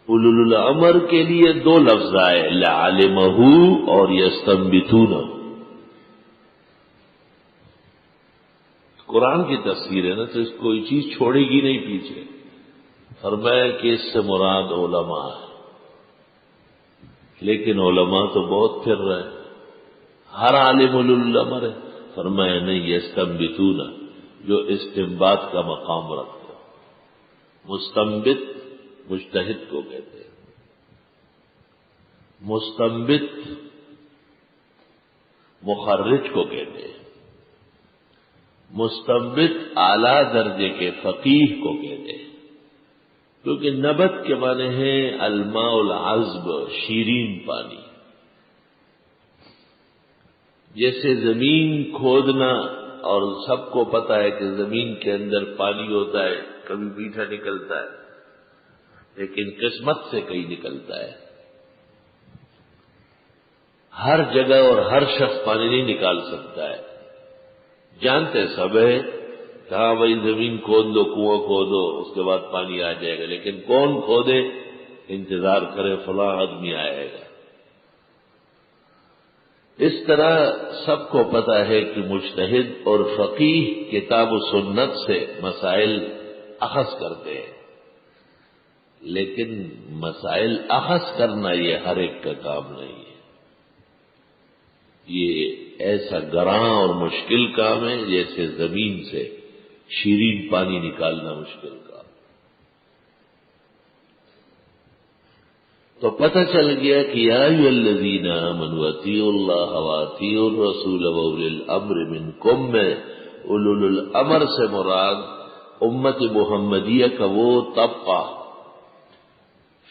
اولو الامر کے لیے دو لفظ آئے، لَعَلِمَهُ اور يَسْتَنبِطُونَهُ۔ قرآن کی تفسیر ہے نا، تو اس کوئی چیز چھوڑے گی نہیں پیچھے۔ فرمایا کہ اس سے مراد علماء ہے، لیکن علماء تو بہت پھر رہے ہیں، ہر عالم الامر ہے۔ فرمایا نہیں، یستنبطون، جو استنباط کا مقام رکھتے ہیں۔ مستنبط مجتہد کو کہتے ہیں، مستنبط مخرج کو کہتے ہیں، مستنبط اعلیٰ درجے کے فقیہ کو کہتے ہیں، کیونکہ نبت کے معنی ہیں الماء العذب، شیرین پانی۔ جیسے زمین کھودنا، اور سب کو پتا ہے کہ زمین کے اندر پانی ہوتا ہے، کبھی میٹھا نکلتا ہے لیکن قسمت سے کہیں نکلتا ہے۔ ہر جگہ اور ہر شخص پانی نہیں نکال سکتا ہے۔ جانتے سب ہے کہ ہاں بھائی زمین کھود دو، کنواں کھودو، اس کے بعد پانی آ جائے گا، لیکن کون کھودے؟ انتظار کرے فلاں آدمی آئے گا۔ اس طرح سب کو پتا ہے کہ مجتہد اور فقیہ کتاب و سنت سے مسائل اخذ کرتے ہیں، لیکن مسائل اخذ کرنا یہ ہر ایک کا کام نہیں ہے۔ یہ ایسا گراں اور مشکل کام ہے جیسے زمین سے شیرین پانی نکالنا مشکل کام۔ تو پتہ چل گیا کہ یا ایھا الذین آمنوا اطیعوا اللہ واطیعوا الرسول واولی الامر منکم میں اولو الامر سے مراد امت محمدیہ کا وہ طبقہ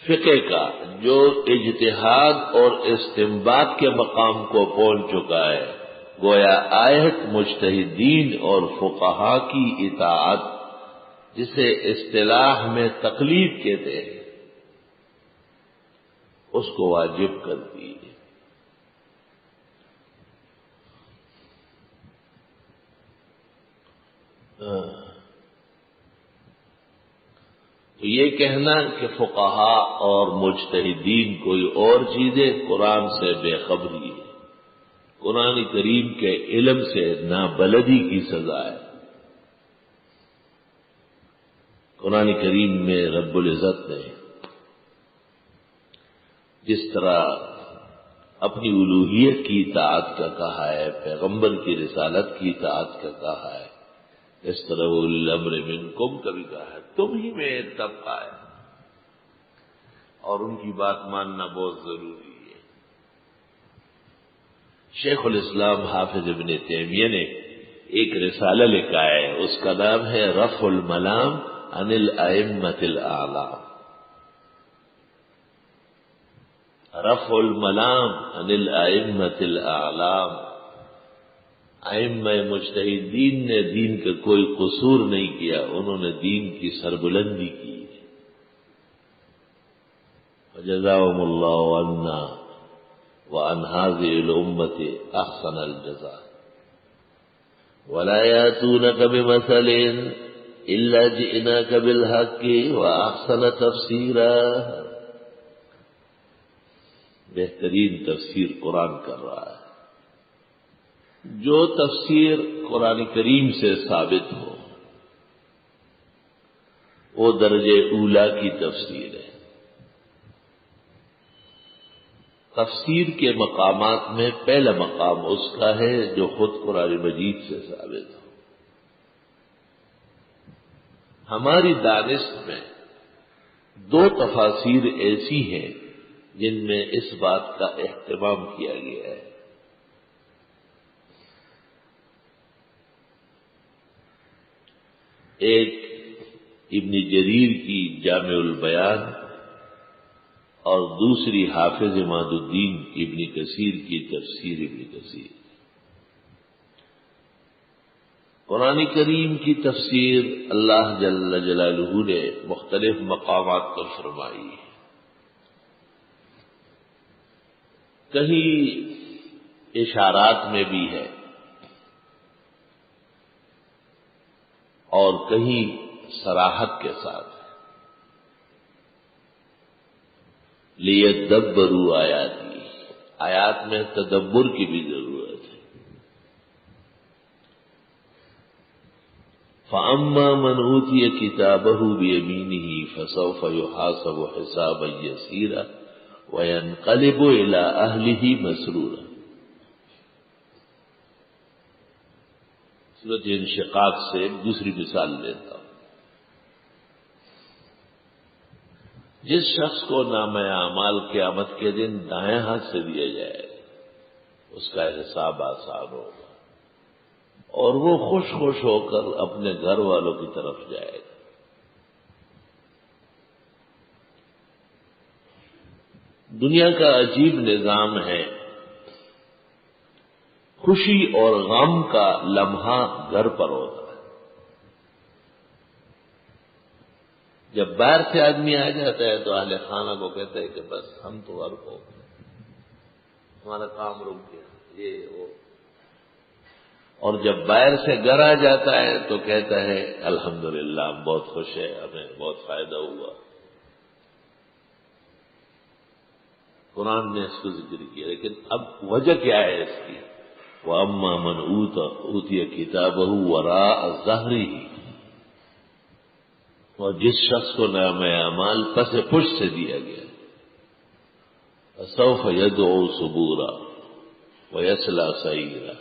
فقہ کا جو اجتہاد اور استنباط کے مقام کو پہنچ چکا ہے، گویا آیت مجتہدین اور فقہا کی اطاعت، جسے اصطلاح میں تقلید کہتے ہیں، اس کو واجب کر دی۔ تو یہ کہنا کہ فقہا اور مجتہدین کوئی اور چیزیں قرآن سے بے خبری ہے، قرآن کریم کے علم سے نابلدی کی سزا ہے۔ قرآن کریم میں رب العزت نے جس طرح اپنی الوہیت کی اطاعت کا کہا ہے، پیغمبر کی رسالت کی اطاعت کا کہا ہے، اس طرح اولو الامر منکم کا بھی کہا ہے، تم ہی میں ایک طبقہ ہے اور ان کی بات ماننا بہت ضروری ہے۔ شیخ الاسلام حافظ ابن تیمیہ نے ایک رسالہ لکھا ہے، اس کا نام ہے رفع الملام عن الائمۃ الاعلام، رفع الملام عن الائمۃ الاعلام۔ ائمہ مجتہدین نے دین کا کوئی قصور نہیں کیا، انہوں نے دین کی سربلندی کی۔ وجزاهم اللہ عنا وعن هذه الامة احسن الجزاء ولا ياتونك بمثل الا جئناك بالحق واحسن تفسیرا۔ بہترین تفسیر قرآن کر رہا ہے، جو تفسیر قرآن کریم سے ثابت ہو وہ درجے اولا کی تفسیر ہے۔ تفسیر کے مقامات میں پہلا مقام اس کا ہے جو خود قرآن مجید سے ثابت ہو۔ ہماری دانست میں دو تفاسیر ایسی ہیں جن میں اس بات کا اہتمام کیا گیا ہے۔ ایک ابن جریر کی جامع البیان اور دوسری حافظ عماد الدین ابن کثیر کی تفسیر ابن کثیر۔ قرآن کریم کی تفسیر اللہ جل جلالہ نے مختلف مقامات پر فرمائی ہے۔ کہیں اشارات میں بھی ہے اور کہیں صراحت کے ساتھ ہے۔ لیدبروا آیاتی، آیات میں تدبر کی بھی ضرورت ہے۔ فَأَمَّا مَنْ أُوتِيَ كِتَابَهُ بِيَمِينِهِ فَسَوْفَ يُحَاسَبُ حِسَابًا يَسِيرًا وَيَنْقَلِبُ إِلَىٰ أَهْلِهِ مَسْرُورًا۔ سورۃ انشقاق سے ایک دوسری مثال لیتا ہوں۔ جس شخص کو نامہ اعمال قیامت کے دن دائیں ہاتھ سے دیا جائے اس کا حساب آسان ہوگا اور وہ خوش خوش ہو کر اپنے گھر والوں کی طرف جائے گا۔ دنیا کا عجیب نظام ہے، خوشی اور غم کا لمحہ گھر پر ہوتا ہے۔ جب باہر سے آدمی آ جاتا ہے تو اہل خانہ کو کہتا ہے کہ بس ہم تو گھر کو، ہمارا کام رک گیا، یہ وہ۔ اور جب باہر سے گھر آ جاتا ہے تو کہتا ہے الحمدللہ ہم بہت خوش ہیں، ہمیں بہت فائدہ ہوا۔ قرآن نے اس کو ذکر کیا، لیکن اب وجہ کیا ہے اس کی؟ وَأَمَّا مَنْ أُوتِيَ كِتَابَهُ وَرَاءَ ظَهْرِهِ، اور جس شخص کو نامہ اعمال پس پشت سے دیا گیا، فَسَوْفَ يَدْعُو ثُبُورًا وَيَصْلَىٰ سَعِيرًا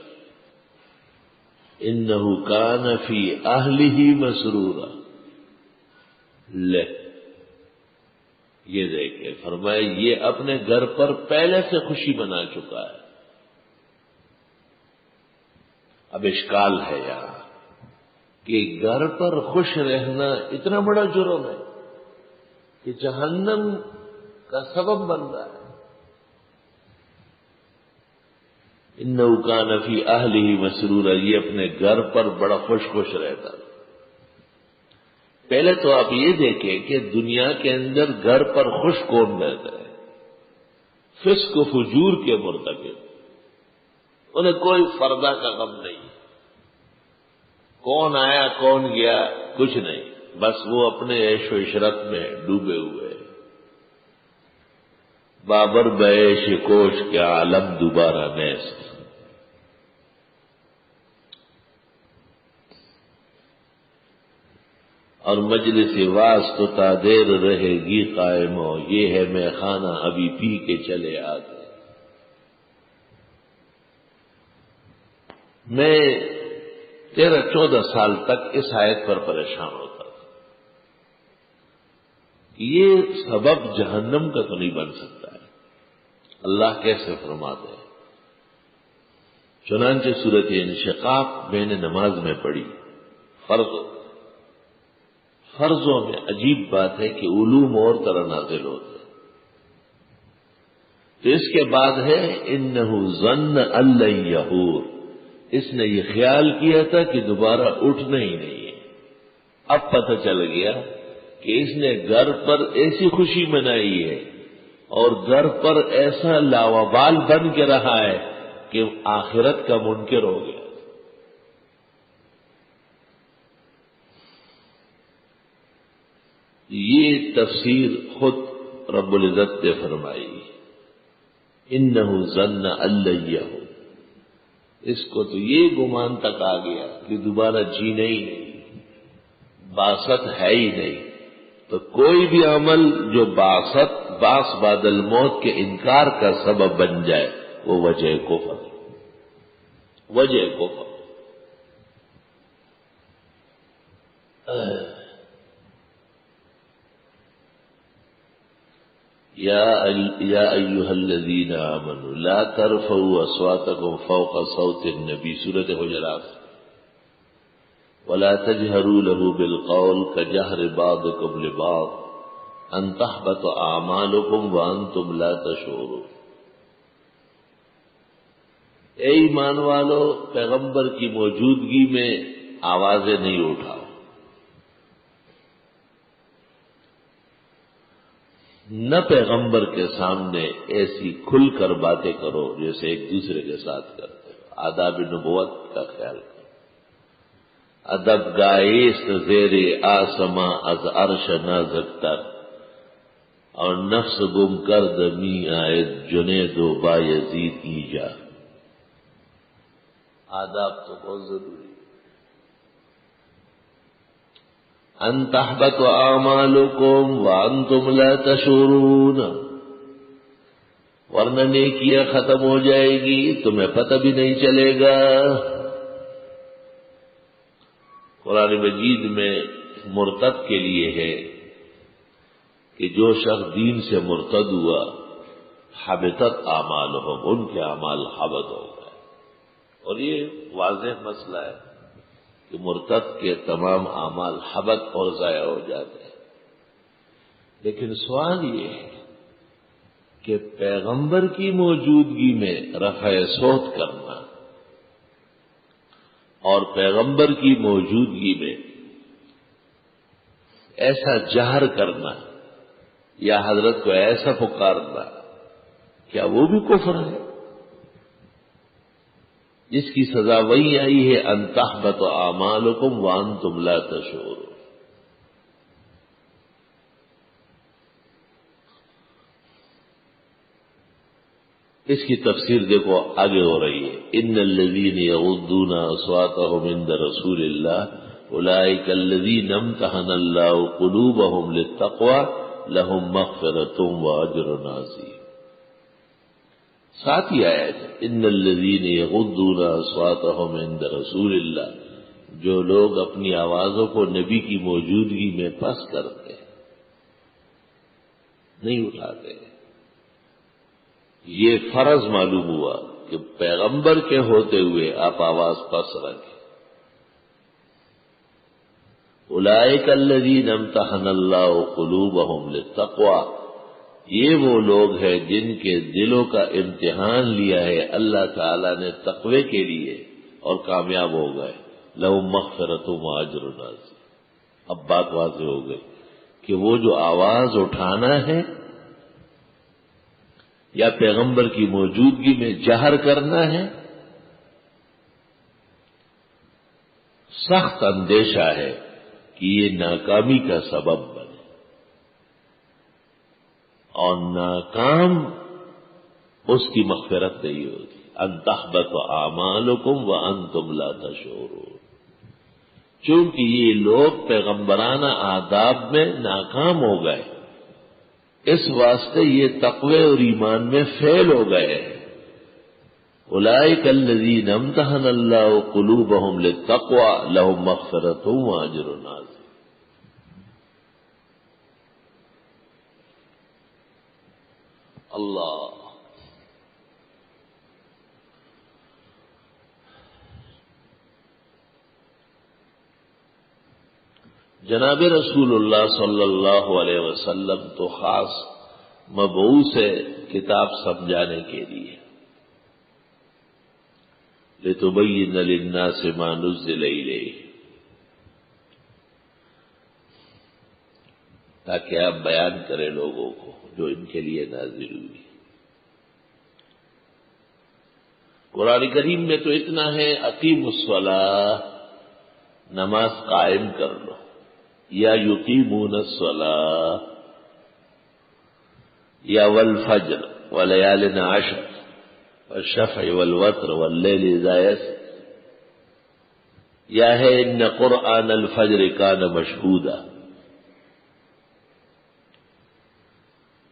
إِنَّهُ كَانَ فِي أَهْلِهِ مَسْرُورًا۔ یہ دیکھیں، فرمائے یہ اپنے گھر پر پہلے سے خوشی بنا چکا ہے. اب اشکال ہے یہاں کہ گھر پر خوش رہنا اتنا بڑا جرم ہے کہ جہنم کا سبب بن رہا ہے. انہ کان فی اہلہ مسرورا، یہ اپنے گھر پر بڑا خوش رہتا. پہلے تو آپ یہ دیکھیں کہ دنیا کے اندر گھر پر خوش کون رہتا ہے؟ فسق و فجور کے مرتکب. انہیں کوئی فردہ کا غم نہیں، کون آیا کون گیا کچھ نہیں، بس وہ اپنے عیش و عشرت میں ڈوبے ہوئے. بابر بیش کوش کے عالم دوبارہ نیست. اور مجلس واس تو تا دیر رہے گی قائم ہو، یہ ہے میں خانہ ابھی پی کے چلے آتے. میں 13-14 سال تک اس آیت پر پریشان ہوتا تھا کہ یہ سبب جہنم کا تو نہیں بن سکتا ہے. اللہ کیسے فرماتے ہیں؟ چنانچہ سورۃ انشقاق میں نے نماز میں پڑھی. فرضوں میں عجیب بات ہے کہ علوم اور طرح نازل ہوتے ہیں. تو اس کے بعد ہے انہ ظن ان لن یحور، اس نے یہ خیال کیا تھا کہ دوبارہ اٹھنا ہی نہیں ہے. اب پتہ چل گیا کہ اس نے گھر پر ایسی خوشی منائی ہے اور گھر پر ایسا لاوبال بن کے رہا ہے کہ آخرت کا منکر ہو گیا. یہ تفسیر خود رب العزت نے فرمائی. انہ ظن ان لن یحور، اس کو تو یہ گمان تک آ گیا کہ دوبارہ جینا ہی نہیں، باسط ہے ہی نہیں. تو کوئی بھی عمل جو باس بعد الموت کے انکار کا سبب بن جائے وہ وجہ کفر. یا ایھا الذین آمنوا لا ترفعوا اصواتکم فوق صوت النبی، سورۃ حجرات. ولا تجهروا له بالقول كجهر بعضكم لبعض ان تحبط اعمالكم وانتم لا تشعرون. اے ایمان والو، پیغمبر کی موجودگی میں آوازیں نہیں اٹھاؤ. نہ پیغمبر کے سامنے ایسی کھل کر باتیں کرو جیسے ایک دوسرے کے ساتھ کرتے ہو. آداب نبوت کا خیال کرو. ادب گائیست زیر آسما از عرش نازکتر، اور نفس گم کرد می آئے جنید و بایزید ایجا. آداب تو بہت ضروری. ان تحبط اعمالکم وانتم لا تشعرون، ورنہ نیکیاں ختم ہو جائے گی تمہیں پتہ بھی نہیں چلے گا. قرآن مجید میں مرتد کے لیے ہے کہ جو شخص دین سے مرتد ہوا حبطت اعمالہم، ان کے اعمال حبط ہو گئے. اور یہ واضح مسئلہ ہے کہ مرتد کے تمام اعمال حبط اور ضائع ہو جاتے ہیں. لیکن سوال یہ ہے کہ پیغمبر کی موجودگی میں رفع صوت کرنا اور پیغمبر کی موجودگی میں ایسا جہر کرنا یا حضرت کو ایسا پکارنا، کیا وہ بھی کفر ہے؟ جس کی سزا وہی آئی ہے ان تحبط اعمالکم وانتم لا تشعرون. اس کی تفسیر دیکھو آگے ہو رہی ہے. ان الذین یغضون اصواتهم عند رسول اللہ اولئک الذین امتحن اللہ قلوبهم للتقوی لهم مغفرۃ واجر عظیم. ساتھ ہی آیا ہے ان الذین یغضون اصواتهم عند رسول اللہ، جو لوگ اپنی آوازوں کو نبی کی موجودگی میں پست کرتے ہیں. نہیں اٹھاتے. یہ فرض معلوم ہوا کہ پیغمبر کے ہوتے ہوئے آپ آواز پس رکھیں. اولئک الذین امتحن اللہ قلوبہم للتقوی، یہ وہ لوگ ہیں جن کے دلوں کا امتحان لیا ہے اللہ تعالی نے تقوی کے لیے اور کامیاب ہو گئے. لہم مغفرۃ و اجر عظیم. اب بات واضح ہو گئی کہ وہ جو آواز اٹھانا ہے یا پیغمبر کی موجودگی میں جہر کرنا ہے، سخت اندیشہ ہے کہ یہ ناکامی کا سبب بنے، اور ناکام اس کی مغفرت نہیں ہوتی. ان تحبط اعمالکم وانتم لا تشعرون. چونکہ یہ لوگ پیغمبرانہ آداب میں ناکام ہو گئے، اس واسطے یہ تقوی اور ایمان میں فیل ہو گئے ہیں. اولئک الذین امتحن اللہ قلوبہم للتقوی لہم مغفرۃ و اجر عظیم. اللہ جناب رسول اللہ صلی اللہ علیہ وسلم تو خاص مبعوث ہے کتاب سمجھانے کے لیے. لتبین للناس ما نزل الیہ، تاکہ آپ بیان کریں لوگوں کو جو ان کے لیے نازل ہوئی. قرآن کریم میں تو اتنا ہے، اقیموا الصلاۃ، نماز قائم کر لو، یا یقیمون الصلاۃ، یا والفجر ولیال عشر والشفع والوتر واللیل اذا یسر، یا ہے ان قرآن الفجر کان مشہودا.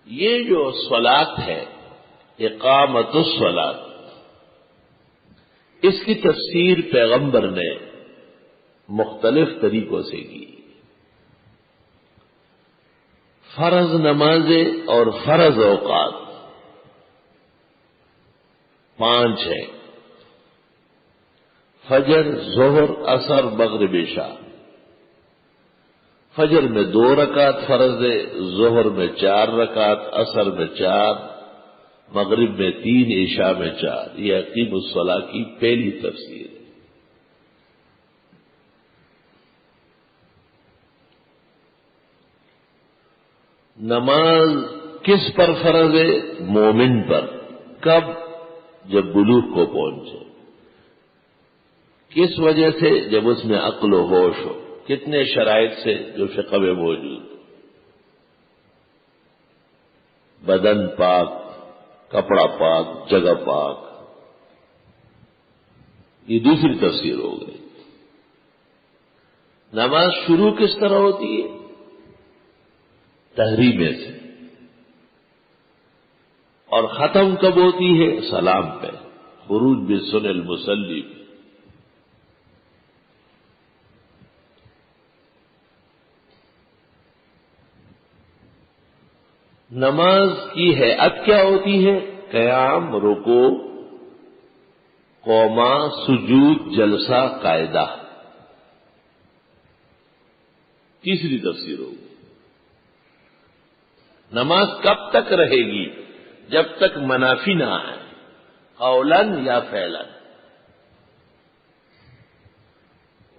یہ جو صلاۃ ہے، اقامت الصلاۃ، اس کی تفسیر پیغمبر نے مختلف طریقوں سے کی. فرض نمازیں اور فرض اوقات 5 ہیں: فجر، ظہر، عصر، مغرب، عشاء. فجر میں 2 رکعت فرض ہے، ظہر میں 4 رکعت، عصر میں 4، مغرب میں 3، عشاء میں 4. یہ اقیم الصلاۃ کی پہلی تفسیر ہے. نماز کس پر فرض ہے؟ مومن پر. کب؟ جب بلوغ کو پہنچے. کس وجہ سے؟ جب اس میں عقل و ہوش ہو. کتنے شرائط سے؟ جو فقہ میں موجود. بدن پاک، کپڑا پاک، جگہ پاک. یہ دوسری تفسیر ہو گئی. نماز شروع کس طرح ہوتی ہے؟ تحریمے سے. اور ختم کب ہوتی ہے؟ سلام پہ. خروج بسن المصلی. نماز کی ہیئت کیا ہوتی ہے؟ قیام، رکوع، قوما، سجود، جلسہ، قاعدہ. تیسری تفسیر ہوگی. نماز کب تک رہے گی؟ جب تک منافی نہ آئے، قولاً یا فعلاً.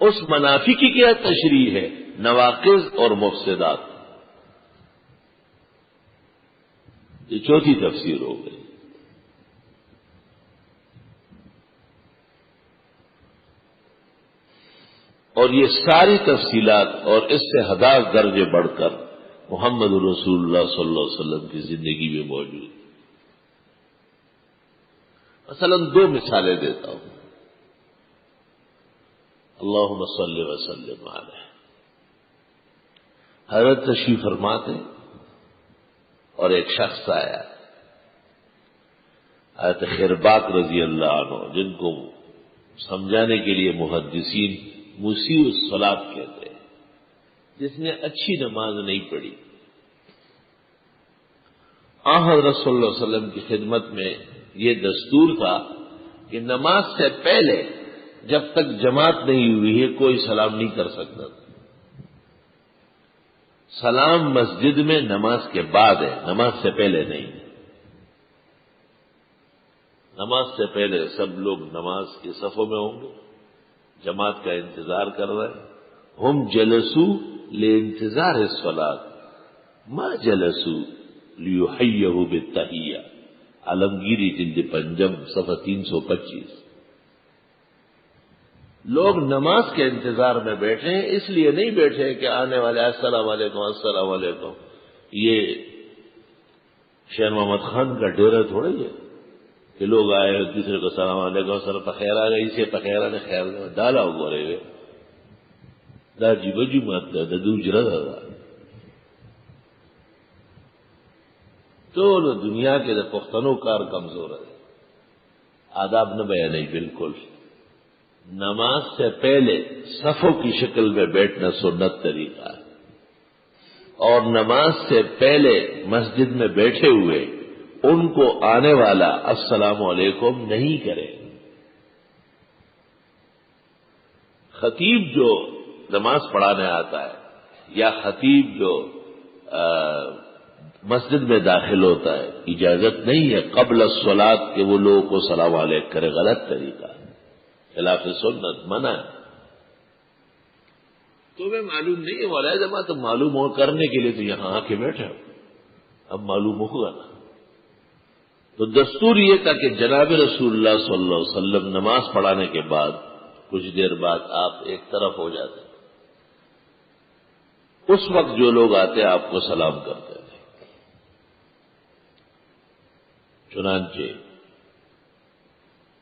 اس منافی کی کیا تشریح ہے؟ نواقض اور مفسدات. یہ چوتھی تفسیر ہو گئی. اور یہ ساری تفصیلات اور اس سے 1000 درجے بڑھ کر محمد رسول اللہ صلی اللہ علیہ وسلم کی زندگی میں موجود. مثلا 2 مثالیں دیتا ہوں. اللہم صلی وسلم علیہ. حضرت تشریف فرماتے اور ایک شخص آیا، حضرت خرباق رضی اللہ عنہ، جن کو سمجھانے کے لیے محدثین مسیء الصلاۃ کہتے ہیں، جس نے اچھی نماز نہیں پڑھی. حضرت صلی اللہ علیہ وسلم کی خدمت میں یہ دستور تھا کہ نماز سے پہلے جب تک جماعت نہیں ہوئی ہے کوئی سلام نہیں کر سکتا تھا۔ سلام مسجد میں نماز کے بعد ہے، نماز سے پہلے نہیں۔ نماز سے پہلے سب لوگ نماز کے صفوں میں ہوں گے، جماعت کا انتظار کر رہے ہیں۔ ہم جلسو لانتظار الصلاۃ ما جلسو لیحیہوا بالتحیہ، عالمگیری جلد پنجم صفحہ 325۔ لوگ نماز کے انتظار میں بیٹھے ہیں، اس لیے نہیں بیٹھے کہ آنے والے السلام علیکم السلام علیکم۔ یہ شیر محمد خان کا ڈیرا تھوڑا ہی ہے کہ لوگ آئے ایک دوسرے کو السلام علیکم السلام پخیرا گئی سے پخیرا نے خیر ڈالا ہو گورے ہوئے دا جی بجو مت دا دوجرا دا تو دنیا کے دا پختنوں کار کمزور ہے، آداب نہ بیان بالکل۔ نماز سے پہلے صفوں کی شکل میں بیٹھنا سنت طریقہ ہے، اور نماز سے پہلے مسجد میں بیٹھے ہوئے ان کو آنے والا السلام علیکم نہیں کرے۔ خطیب جو نماز پڑھانے آتا ہے یا خطیب جو مسجد میں داخل ہوتا ہے، اجازت نہیں ہے قبل الصلاۃ کہ وہ لوگوں کو سلام علیکم کرے، غلط طریقہ ہے، خلاف سنت، منع ہے۔ تمہیں معلوم نہیں ہے مولانا جماعت، تو معلوم ہو کرنے کے لیے تو یہاں آ کے بیٹھے ہو، اب معلوم ہوگا نا۔ تو دستور یہ تھا کہ جناب رسول اللہ صلی اللہ علیہ وسلم نماز پڑھانے کے بعد کچھ دیر بعد آپ ایک طرف ہو جاتے، اس وقت جو لوگ آتے آپ کو سلام کرتے تھے۔ چنانچہ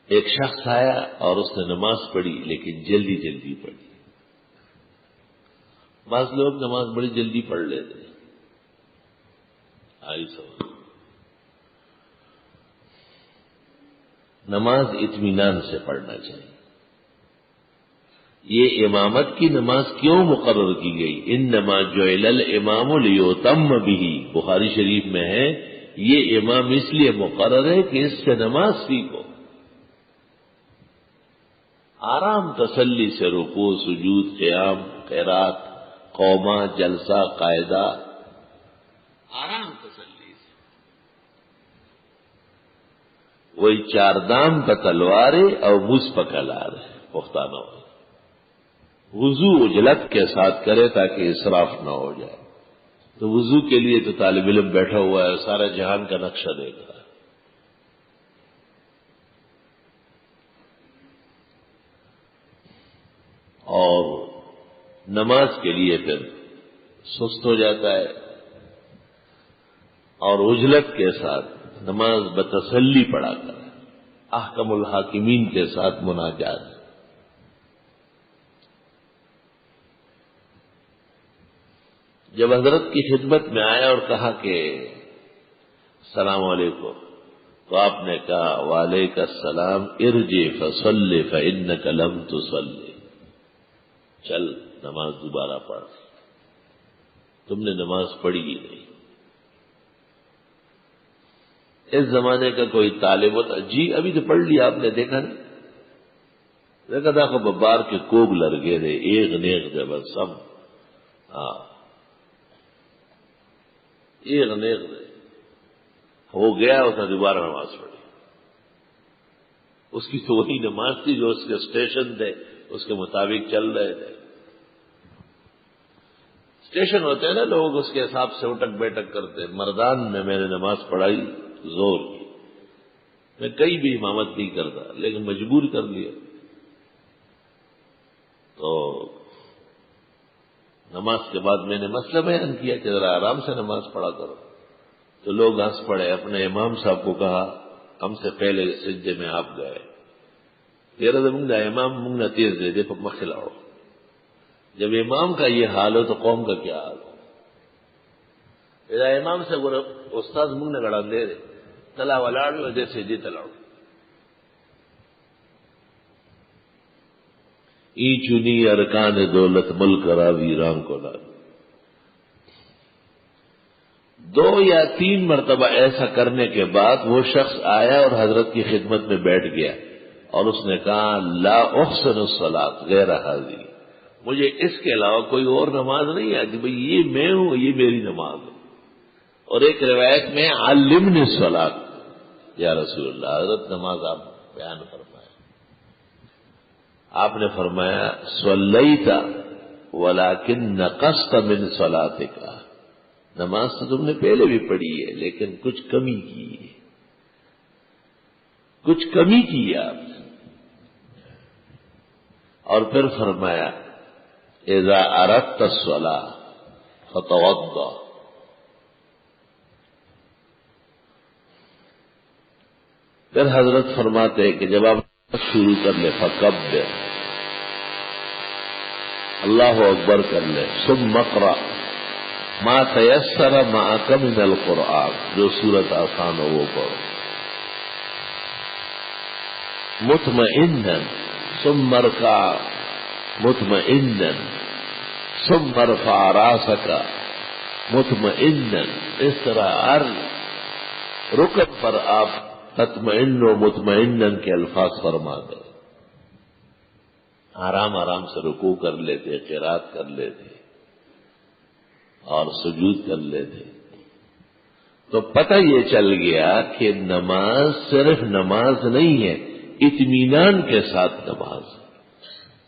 ایک شخص آیا اور اس نے نماز پڑھی لیکن جلدی جلدی پڑھی۔ بعض لوگ نماز بڑی جلدی پڑھ لیتے، آئی سمجھ۔ نماز اطمینان سے پڑھنا چاہیے۔ یہ امامت کی نماز کیوں مقرر کی گئی؟ انما جعل الامام لیؤتم بہ، بخاری شریف میں ہے یہ امام اس لیے مقرر ہے کہ اس سے نماز سیکھو، آرام تسلی سے رکوع سجود قیام قرات قومہ جلسہ قاعدہ، آرام تسلی سے۔ وہی چار دام کا تلوارے اور مجھ پکلار ہے پختانہ، وضو اجلت کے ساتھ کرے تاکہ اسراف نہ ہو جائے۔ تو وضو کے لیے تو طالب علم بیٹھا ہوا ہے، سارا جہان کا نقشہ دیکھ رہا ہے۔ اور نماز کے لیے پھر سست ہو جاتا ہے، اور اجلت کے ساتھ نماز بتسلی پڑھا کر احکم الحاکمین کے ساتھ مناجات۔ جب حضرت کی خدمت میں آیا اور کہا کہ السلام علیکم، تو آپ نے کہا وعلیکم السلام، ارجع فصلی فانک لم تصلی، چل نماز دوبارہ پڑھ، تم نے نماز پڑھی ہی نہیں۔ اس زمانے کا کوئی طالب ہوتا جی ابھی تو پڑھ لیا آپ نے، دیکھا نہیں؟ دیکھا تھا کہ ببار کے کوگ لرگے دے ایک نیک دے بس سب، ہاں ایک نیک دے ہو گیا، اس نے دوبارہ نماز پڑھی۔ اس کی تو وہی نماز تھی جو اس کے اسٹیشن تھے اس کے مطابق چل رہے تھے۔ اسٹیشن ہوتے ہیں نا لوگ اس کے حساب سے اٹک بیٹک کرتے۔ مردان میں نے نماز پڑھائی زور کی، میں کئی بھی امامت نہیں کرتا لیکن مجبور کر لیا، تو نماز کے بعد میں نے مسئلہ بیان کیا کہ ذرا آرام سے نماز پڑھا کرو، تو لوگ ہنس پڑے۔ اپنے امام صاحب کو کہا ہم سے پہلے سجدے میں آپ گئے، تیرا منگا امام منگنا تیز دے دے پکما کھلاؤ۔ جب امام کا یہ حال ہو تو قوم کا کیا حال ہو؟ میرا امام سے بولے استاد منگنا گڑا دے دے تلا ولاڑ دے سجدے تلاؤ۔ ای چنی ارکان دولت ملک را ویران کو لا، 2 یا 3 مرتبہ ایسا کرنے کے بعد وہ شخص آیا اور حضرت کی خدمت میں بیٹھ گیا اور اس نے کہا لا احسن الصلاۃ غیر ھذی، مجھے اس کے علاوہ کوئی اور نماز نہیں آتی، بھئی یہ میں ہوں، یہ میری نماز ہے۔ اور ایک روایت میں علمنی الصلاۃ یا رسول اللہ، حضرت نماز آپ بیان فرمایا۔ آپ نے فرمایا صلیت ولکن نقصت من صلاتک، نماز تو تم نے پہلے بھی پڑھی ہے لیکن کچھ کمی کی ہے، کچھ کمی کی ہے آپ نے۔ اور پھر فرمایا اذا اردت الصلاۃ فتوضا، پھر حضرت فرماتے ہیں کہ جب آپ شروع کر لیں فکبر، اللہ اکبر کر لیں، ثم اقرأ ما تیسر معک من القرآن، جو سورت آسان ہو وہ پڑھو، مطمئنا ثم ارکع مطمئنا ثم ارفع راسک مطمئنا، اس طرح ہر رکن پر آپ تطمئن و مطمئنا کے الفاظ فرما دیں، آرام آرام سے رکوع کر لیتے، قرات کر لیتے اور سجود کر لیتے، تو پتہ یہ چل گیا کہ نماز صرف نماز نہیں ہے، اطمینان کے ساتھ نماز ہے۔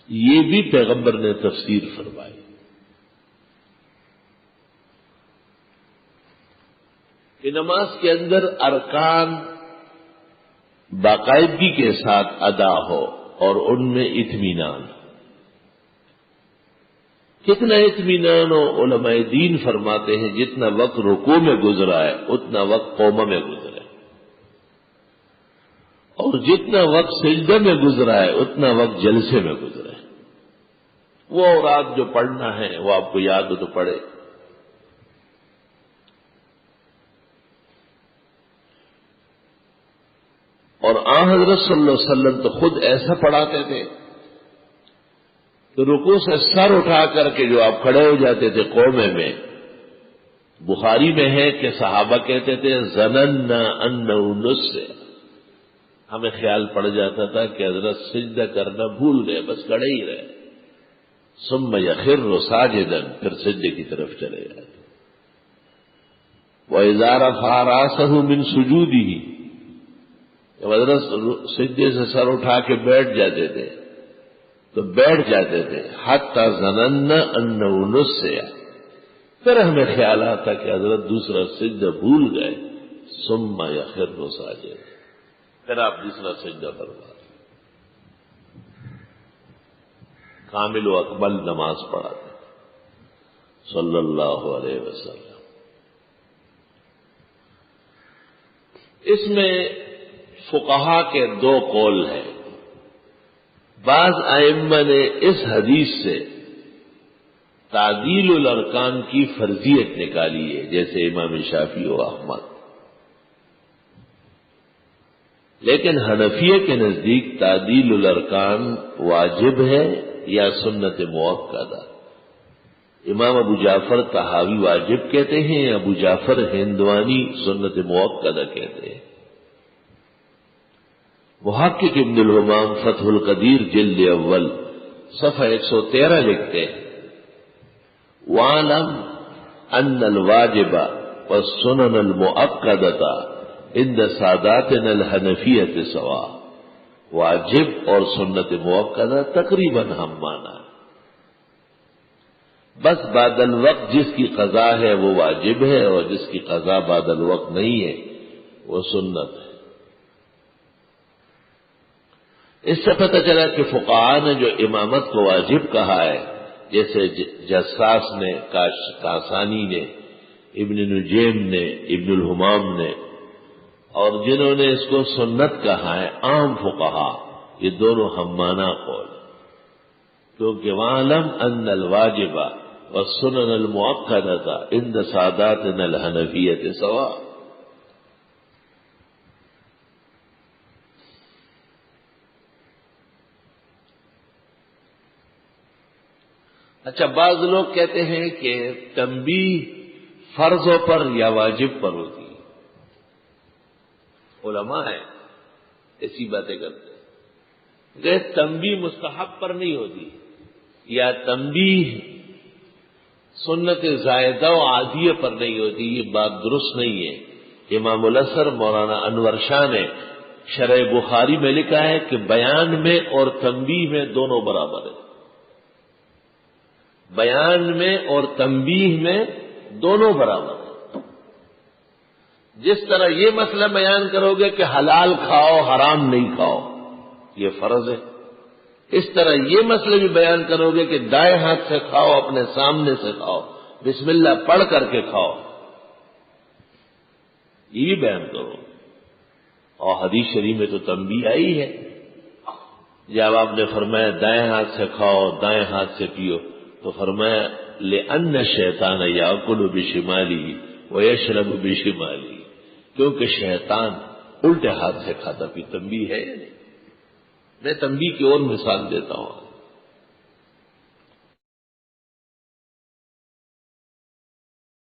یہ بھی پیغمبر نے تفسیر فرمائی۔ کہ نماز کے اندر ارکان باقاعدگی کے ساتھ ادا ہو اور ان میں اطمینان ہو۔ کتنا اطمینان ہو؟ علماء دین فرماتے ہیں جتنا وقت رکوع میں گزرا ہے اتنا وقت قومہ میں گزرا ہے، اور جتنا وقت سجدہ میں گزرا ہے اتنا وقت جلسے میں گزرا ہے۔ وہ اوراد جو پڑھنا ہے وہ آپ کو یاد ہو تو پڑھے۔ اور آن حضرت صلی اللہ علیہ وسلم تو خود ایسا پڑھاتے تھے کہ رکوع سے سر اٹھا کر کے جو آپ کھڑے ہو جاتے تھے قومے میں، بخاری میں ہے کہ صحابہ کہتے تھے ظننا انہ نسیا، ہمیں خیال پڑ جاتا تھا کہ حضرت سجدہ کرنا بھول گئے، بس کھڑے ہی رہے، ثم یخر ساجدا، پھر سجدے کی طرف چلے جاتے۔ وَإِذَا رَفَعَ رَأْسَهُ مِنْ سُجُودِهِ، جب حضرت سجدے سے سر اٹھا کے بیٹھ جاتے تھے تو بیٹھ جاتے تھے حتی ظننا انہ نسیا، پھر ہمیں خیال آتا کہ حضرت دوسرا سجدہ بھول گئے، ثم یخر ساجدا، پھر آپ دوسرا سجدہ فرما کامل و اکمل نماز پڑھاتے صلی اللہ علیہ وسلم۔ اس میں فقہا کے 2 قول ہیں۔ بعض ائمہ نے اس حدیث سے تعدیل الارکان کی فرضیت نکالی ہے، جیسے امام شافعی و احمد، لیکن حنفیہ کے نزدیک تعدیل الارکان واجب ہے یا سنت مؤکدہ۔ امام ابو جعفر طحاوی واجب کہتے ہیں، ابو جعفر ہندوانی سنت مؤکدہ کہتے ہیں۔ محقق ابن الحمام فتح القدیر جلد اول صفحہ 113 لکھتے ہیں وَاعْلَمْ أَنَّ الْوَاجِبَ وَالسُّنَنَ الْمُؤَكَّدَةَ عند ساداتنا الحنفیۃ سواء، واجب اور سنت مؤکدہ تقریباً ہم مانا، بس بعد الوقت جس کی قضا ہے وہ واجب ہے اور جس کی قضا بعد الوقت نہیں ہے وہ سنت ہے۔ اس سے پتہ چلا کہ فقہاء نے جو امامت کو واجب کہا ہے، جیسے جساس نے، کاسانی نے، ابن نجیم نے، ابن الحمام نے، اور جنہوں نے اس کو سنت کہا ہے عام فقہاء، یہ دونوں ہم مانا قول، کیونکہ وَاعْلَمْ أَنَّ الْوَاجِبَ وَالسُّنَنَ الْمُؤَكَّدَةَ عند ساداتنا الحنفیۃ سواء۔ اچھا، بعض لوگ کہتے ہیں کہ تنبیہ فرضوں پر یا واجب پر ہوتی ہے. علماء ہیں ایسی باتیں کرتے ہیں کہ تنبیہ مستحب پر نہیں ہوتی یا تنبیہ سنت زائدہ و عادیہ پر نہیں ہوتی. یہ بات درست نہیں ہے. امام الاثر مولانا انور شاہ نے شرح بخاری میں لکھا ہے کہ بیان میں اور تنبیہ میں دونوں برابر ہے. بیان میں اور تنبیہ میں دونوں برابر ہیں. جس طرح یہ مسئلہ بیان کرو گے کہ حلال کھاؤ حرام نہیں کھاؤ یہ فرض ہے، اس طرح یہ مسئلہ بھی بیان کرو گے کہ دائیں ہاتھ سے کھاؤ اپنے سامنے سے کھاؤ بسم اللہ پڑھ کر کے کھاؤ یہ بھی بیان کرو. اور حدیث شریف میں تو تنبیہ آئی ہے. جب آپ نے فرمایا دائیں ہاتھ سے کھاؤ دائیں ہاتھ سے پیو تو فرمایا لِأَنَّ الشَّيْطَانَ يَأْكُلُ بِشِمَالِهِ وَيَشْرَبُ بِشِمَالِهِ، کیونکہ شیطان الٹے ہاتھ سے کھاتا پی. تنبیہ ہے یا نہیں؟ میں تنبیہ کی اور مثال دیتا ہوں.